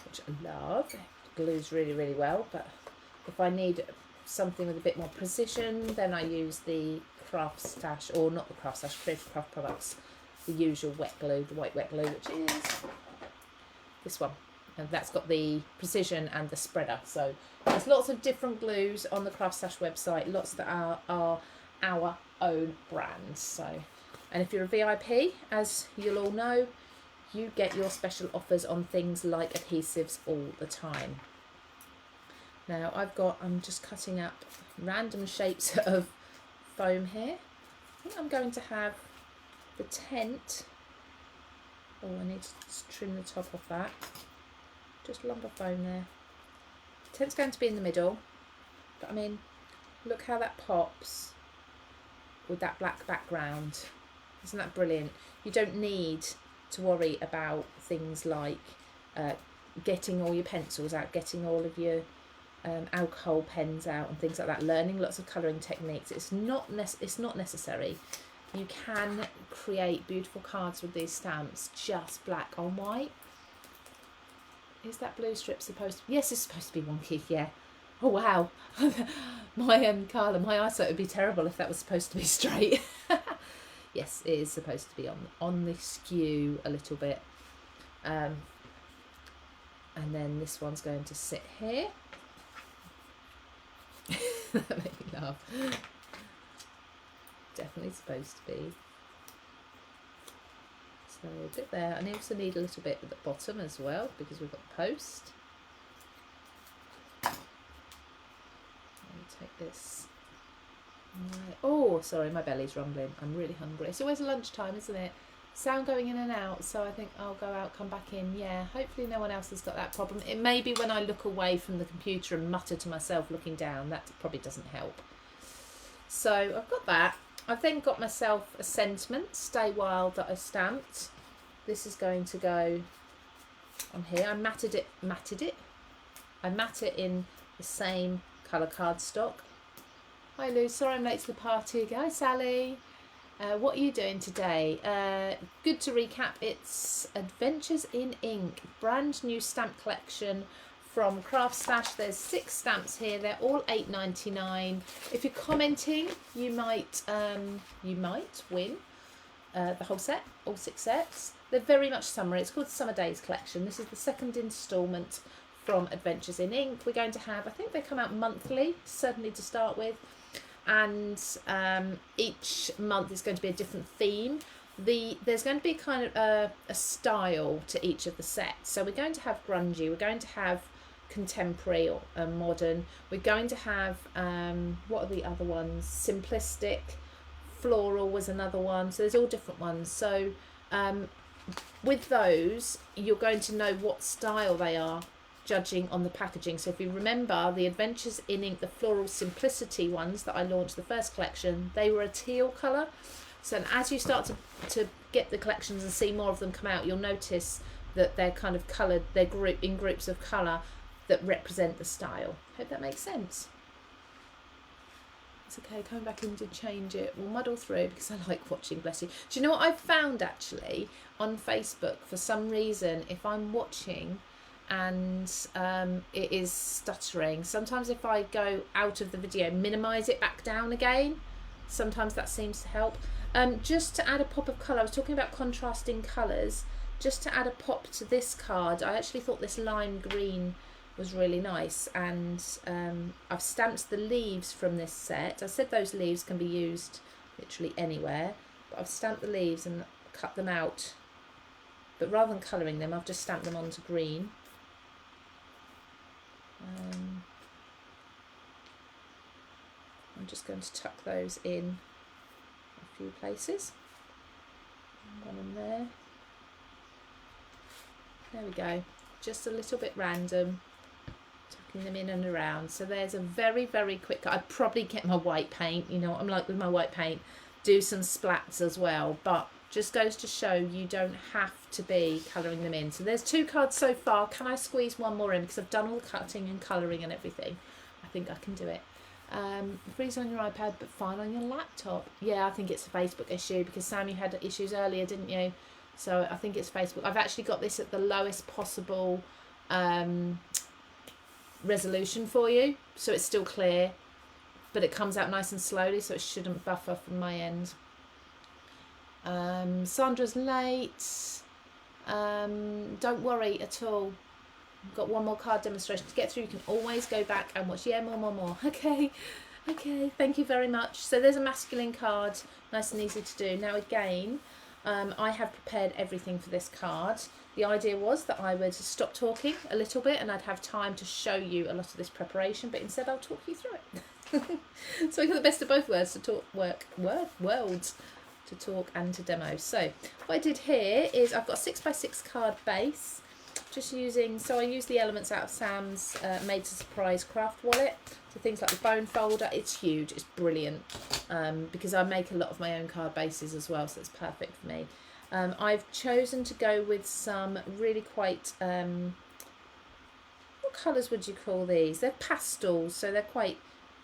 which I love. It glues really, really well, but if I need something with a bit more precision, then I use the CraftStash, or not the CraftStash, Creative Craft Products, the usual wet glue, the white wet glue, which is this one. And that's got the precision and the spreader. So there's lots of different glues on the CraftStash website, lots that are our own brands. So, and if you're a VIP, as you'll all know, you get your special offers on things like adhesives all the time. Now I'm just cutting up random shapes of foam here. I think I'm going to have the tent. Oh, I need to trim the top off that. Just lumber foam there. The tent's going to be in the middle, but I mean, look how that pops with that black background. Isn't that brilliant? You don't need to worry about things like getting all your pencils out, getting all of your alcohol pens out and things like that, learning lots of colouring techniques. It's not necessary. You can create beautiful cards with these stamps, just black on white. Is that blue strip supposed to... Yes, it's supposed to be wonky, yeah. Oh, wow. Carla, my eyesight would be terrible if that was supposed to be straight. Yes, it is supposed to be on the skew a little bit. And then this one's going to sit here. That made me laugh. Definitely supposed to be. So a bit there, and I also need a little bit at the bottom as well, because we've got the post. I'll take this. Oh, sorry, my belly's rumbling. I'm really hungry. It's always lunchtime, isn't it? Sound going in and out, so I think I'll go out, come back in. Yeah, hopefully no one else has got that problem. It may be when I look away from the computer and mutter to myself looking down. That probably doesn't help. So I've got that. I've then got myself a sentiment, Stay Wild, that I stamped. This is going to go on here. I matted it. I matte it in the same colour cardstock. Hi Lou, sorry I'm late to the party. Hi Sally. What are you doing today? Good to recap, it's Adventures in Ink, brand new stamp collection from CraftStash. There's 6 stamps here. They're all $8.99. If you're commenting, you might win the whole set, all 6 sets. They're very much summer. It's called Summer Days Collection. This is the second instalment from Adventures in Ink. We're going to have, I think they come out monthly, certainly to start with. And each month is going to be a different theme. There's going to be kind of a style to each of the sets. So we're going to have grungy, we're going to have contemporary or modern, we're going to have, what are the other ones? Simplistic, floral was another one. So there's all different ones. So with those, you're going to know what style they are, judging on the packaging. So if you remember the Adventures in Ink, the Floral Simplicity ones that I launched the first collection, they were a teal colour. So as you start to get the collections and see more of them come out, you'll notice that they're kind of coloured, they're grouped in groups of colour that represent the style. Hope that makes sense. It's okay, coming back in to change it. We'll muddle through because I like watching, bless you. Do you know what I've found actually on Facebook? For some reason, if I'm watching and it is stuttering, sometimes if I go out of the video, minimise it back down again, sometimes that seems to help. Just to add a pop of colour, I was talking about contrasting colours. Just to add a pop to this card, I actually thought this lime green was really nice, and I've stamped the leaves from this set. I said those leaves can be used literally anywhere, but I've stamped the leaves and cut them out, but rather than colouring them, I've just stamped them onto green. I'm just going to tuck those in a few places. One in there. There we go. Just a little bit random. Tucking them in and around. So there's a very, very quick. I'd probably get my white paint. You know what I'm like with my white paint. Do some splats as well. But just goes to show you don't have to be colouring them in. So there's 2 cards so far. Can I squeeze one more in? Because I've done all the cutting and colouring and everything. I think I can do it. Freeze on your iPad but fine on your laptop. Yeah, I think it's a Facebook issue because Sam, you had issues earlier, didn't you? So I think it's Facebook. I've actually got this at the lowest possible resolution for you, so it's still clear, but it comes out nice and slowly, so it shouldn't buffer from my end. Sandra's late. Don't worry at all. I've got one more card demonstration to get through. You can always go back and watch. Yeah, more. Okay, thank you very much. So there's a masculine card, nice and easy to do. Now again, I have prepared everything for this card. The idea was that I would stop talking a little bit and I'd have time to show you a lot of this preparation, but instead I'll talk you through it. So we got the best of both worlds to talk, worlds to talk and to demo. So what I did here is I've got a 6x6 card base, just using, so I use the elements out of Sam's Made to Surprise craft wallet. So things like the bone folder, it's huge, it's brilliant, because I make a lot of my own card bases as well, so it's perfect for me. I've chosen to go with some really quite, what colours would you call these? They're pastels, so they're quite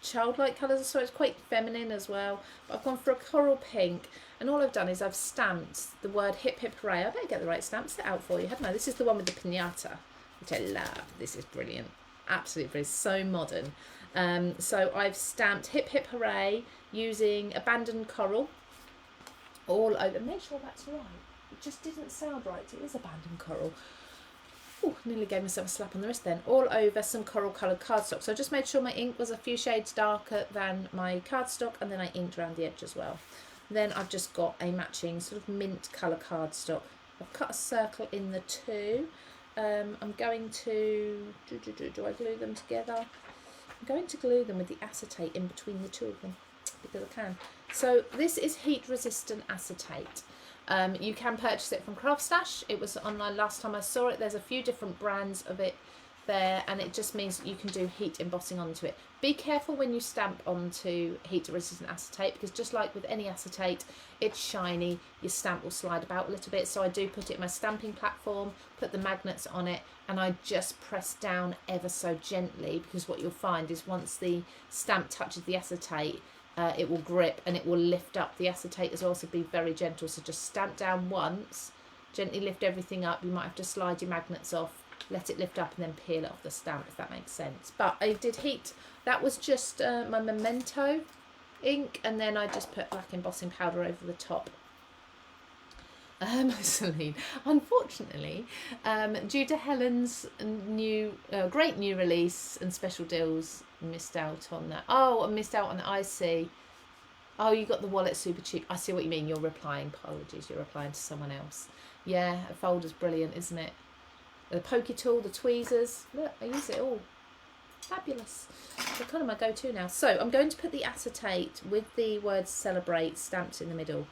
childlike colours, so it's quite feminine as well. But I've gone for a coral pink, and all I've done is I've stamped the word hip hip hooray. I better get the right stamp set out for you, haven't I? This is the one with the piñata, which I love. This is brilliant, absolutely brilliant, so modern. So I've stamped hip hip hooray using abandoned coral all over. Make sure that's right. It just didn't sound right. It is abandoned coral. Oh, nearly gave myself a slap on the wrist then. All over some coral coloured cardstock. So I just made sure my ink was a few shades darker than my cardstock, and then I inked around the edge as well. Then I've just got a matching sort of mint colour cardstock. I've cut a circle in the two. I'm going to, do I glue them together? I'm going to glue them with the acetate in between the two of them because I can. So this is heat resistant acetate. You can purchase it from CraftStash. It was online last time I saw it. There's a few different brands of it there, and it just means that you can do heat embossing onto it. Be careful when you stamp onto heat resistant acetate, because just like with any acetate, it's shiny, your stamp will slide about a little bit. So I do put it in my stamping platform, put the magnets on it, and I just press down ever so gently, because what you'll find is once the stamp touches the acetate, it will grip and it will lift up the acetate as well, so be very gentle. So just stamp down once, gently lift everything up. You might have to slide your magnets off, let it lift up, and then peel it off the stamp, if that makes sense. But I did heat, that was just my Memento ink, and then I just put black embossing powder over the top. Celine, unfortunately, due to Helen's new great new release and special deals, missed out on that. Oh, I missed out on that. I see. Oh, you got the wallet super cheap. I see what you mean. You're replying. Apologies, you're replying to someone else. Yeah, a folder's brilliant, isn't it? The pokey tool, the tweezers. Look, I use it all. Fabulous. They're kind of my go-to now. So I'm going to put the acetate with the word celebrate stamped in the middle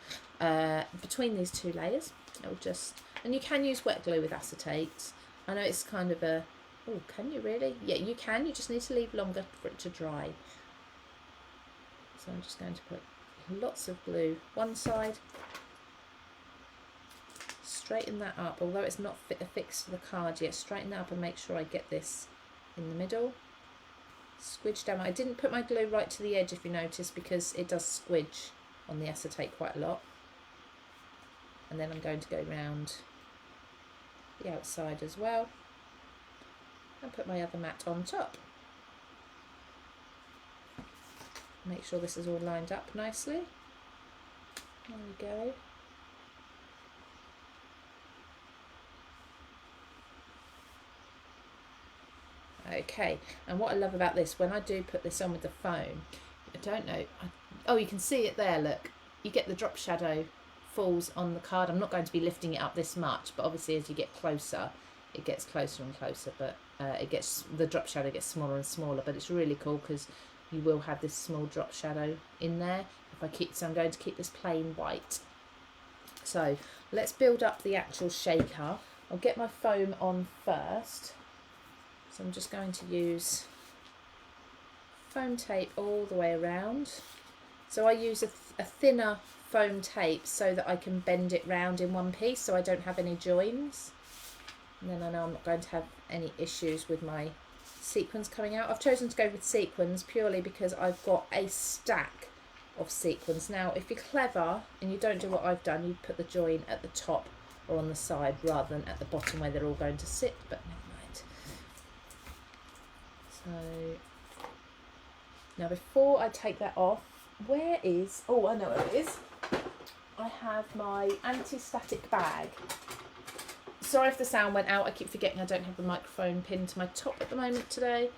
between these two layers. It'll just, and you can use wet glue with acetate. I know it's kind of a, oh, can you really? Yeah, you can. You just need to leave longer for it to dry. So I'm just going to put lots of glue one side. Straighten that up, although it's not affixed to the card yet. Straighten that up and make sure I get this in the middle. squidge down. I didn't put my glue right to the edge, if you notice, because it does squidge on the acetate quite a lot. And then I'm going to go round the outside as well and put my other mat on top. Make sure this is all lined up nicely. There we go. Okay, and what I love about this, when I do put this on with the foam, I don't know, oh, you can see it there, look. You get the drop shadow falls on the card. I'm not going to be lifting it up this much, but obviously as you get closer, it gets closer and closer, but the drop shadow gets smaller and smaller, but it's really cool because you will have this small drop shadow in there. So I'm going to keep this plain white. So let's build up the actual shaker. I'll get my foam on first. So I'm just going to use foam tape all the way around. So I use a thinner foam tape so that I can bend it round in one piece so I don't have any joins. And then I know I'm not going to have any issues with my sequins coming out. I've chosen to go with sequins purely because I've got a stack of sequins. Now, if you're clever and you don't do what I've done, you put the join at the top or on the side rather than at the bottom where they're all going to sit, but never mind. So now before I take that off, where is, oh, I know where it is. I have my anti-static bag. Sorry if the sound went out. I keep forgetting I don't have the microphone pinned to my top at the moment today.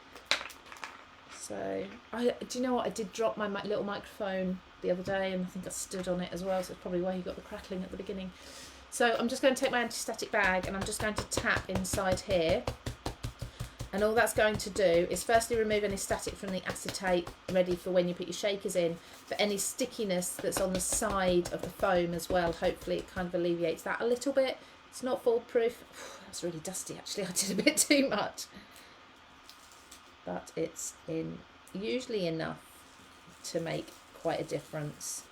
So, do you know what? I did drop my little microphone the other day and I think I stood on it as well. So it's probably why you got the crackling at the beginning. So I'm just going to take my anti-static bag and I'm just going to tap inside here. And all that's going to do is firstly remove any static from the acetate, ready for when you put your shakers in. But any stickiness that's on the side of the foam as well, hopefully it kind of alleviates that a little bit. It's not foolproof. That's really dusty actually, I did a bit too much. But it's usually enough to make quite a difference.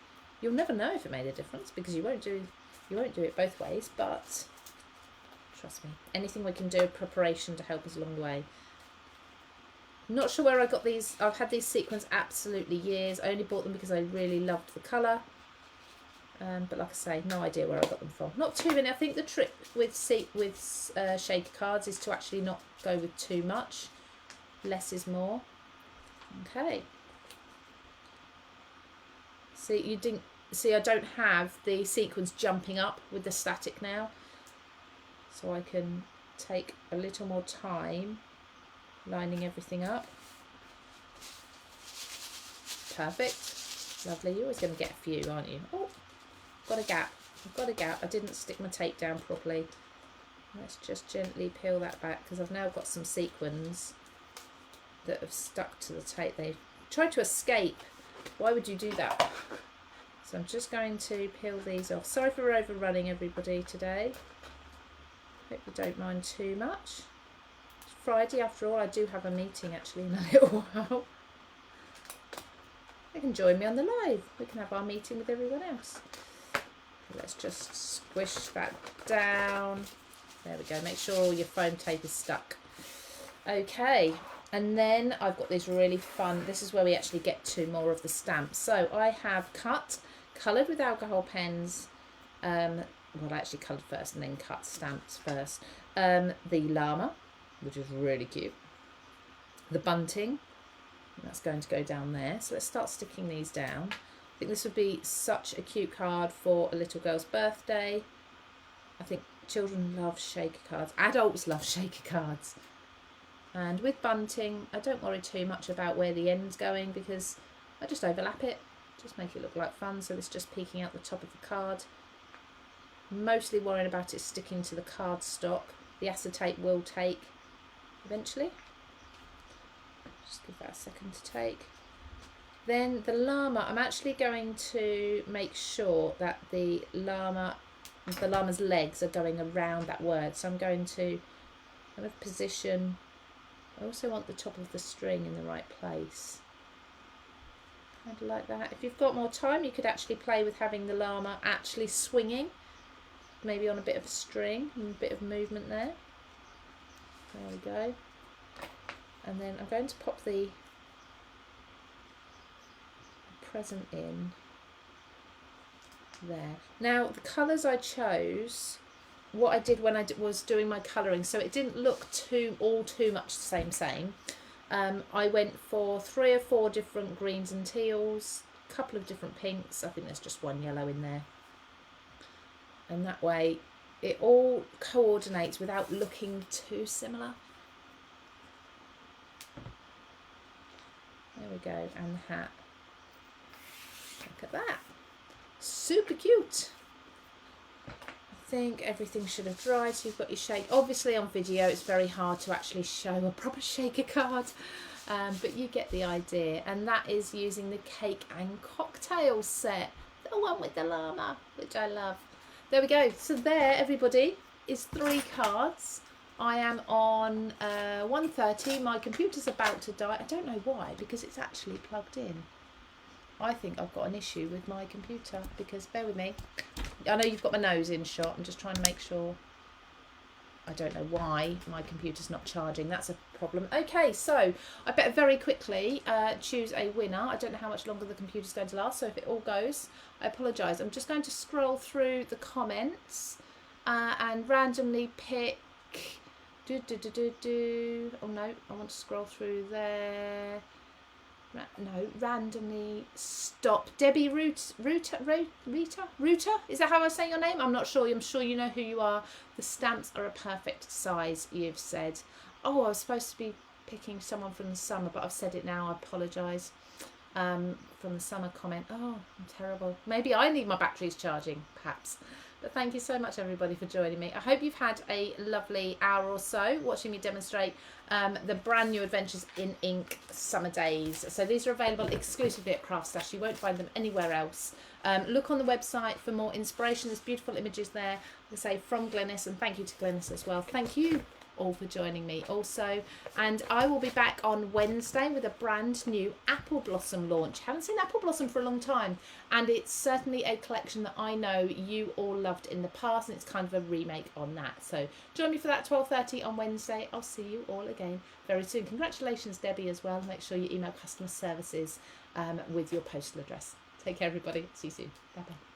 You'll never know if it made a difference because you won't do it both ways, but trust me, anything we can do in preparation to help us along the way. Not sure where I got these. I've had these sequins absolutely years. I only bought them because I really loved the colour. But like I say, no idea where I got them from. Not too many. I think the trick with shaker cards is to actually not go with too much. Less is more. Okay. See, I don't have the sequins jumping up with the static now. So I can take a little more time lining everything up. Perfect. Lovely. You're always going to get a few, aren't you? Oh, got a gap. I've got a gap. I didn't stick my tape down properly. Let's just gently peel that back because I've now got some sequins that have stuck to the tape. They've tried to escape. Why would you do that? So I'm just going to peel these off. Sorry for overrunning everybody today. Hope you don't mind too much. It's Friday after all. I do have a meeting actually in a little while. You can join me on the live. We can have our meeting with everyone else. Let's just squish that down. There we go. Make sure all your foam tape is stuck. Okay. And then I've got this really fun, this is where we actually get to more of the stamps. So I have coloured with alcohol pens, well I actually coloured first and then cut stamps first. The llama, which is really cute. The bunting, that's going to go down there. So let's start sticking these down. I think this would be such a cute card for a little girl's birthday. I think children love shaker cards, adults love shaker cards. And with bunting, I don't worry too much about where the end's going because I just overlap it, just make it look like fun. So it's just peeking out the top of the card. Mostly worrying about it sticking to the card stock. The acetate will take eventually. Just give that a second to take. Then the llama, I'm actually going to make sure that the llama's legs are going around that word. So I'm going to kind of position. I also want the top of the string in the right place. Kind of like that. If you've got more time, you could actually play with having the llama actually swinging, maybe on a bit of a string and a bit of movement there. There we go. And then I'm going to pop the present in there. Now the colours I chose, what I did when I was doing my colouring, so it didn't look too much the same. I went for 3 or 4 different greens and teals, a couple of different pinks. I think there's just one yellow in there, and that way it all coordinates without looking too similar. There we go, and the hat. Look at that. Super cute. I think everything should have dried, so you've got your shake. Obviously on video it's very hard to actually show a proper shaker card, but you get the idea. And that is using the cake and cocktail set, the one with the llama, which I love. There we go. So there, everybody, is 3 cards. I am on 1:30. My computer's about to die. I don't know why, because it's actually plugged in. I think I've got an issue with my computer, because bear with me. I know you've got my nose in shot. I'm just trying to make sure. I don't know why my computer's not charging. That's a problem. Okay, so I better very quickly choose a winner. I don't know how much longer the computer's going to last, so if it all goes, I apologise. I'm just going to scroll through the comments and randomly pick... Oh no, I want to scroll through there. No, randomly stop. Debbie Rita? Is that how I say your name? I'm not sure. I'm sure you know who you are. The stamps are a perfect size, you've said. Oh, I was supposed to be picking someone from the summer, but I've said it now. I apologise. From the summer comment. Oh, I'm terrible. Maybe I need my batteries charging, perhaps. But thank you so much, everybody, for joining me. I hope you've had a lovely hour or so watching me demonstrate the brand new Adventures in Ink Summer Days. So these are available exclusively at CraftStash. You won't find them anywhere else. Look on the website for more inspiration. There's beautiful images there, like I say, from Glynis, and thank you to Glynis as well. Thank you all for joining me also, and I will be back on Wednesday with a brand new Apple Blossom launch. Haven't seen Apple Blossom for a long time, and it's certainly a collection that I know you all loved in the past, and it's kind of a remake on that. So join me for that 12:30 on Wednesday. I'll see you all again very soon. Congratulations, Debbie, as well. Make sure you email customer services with your postal address. Take care, everybody. See you soon. Bye bye.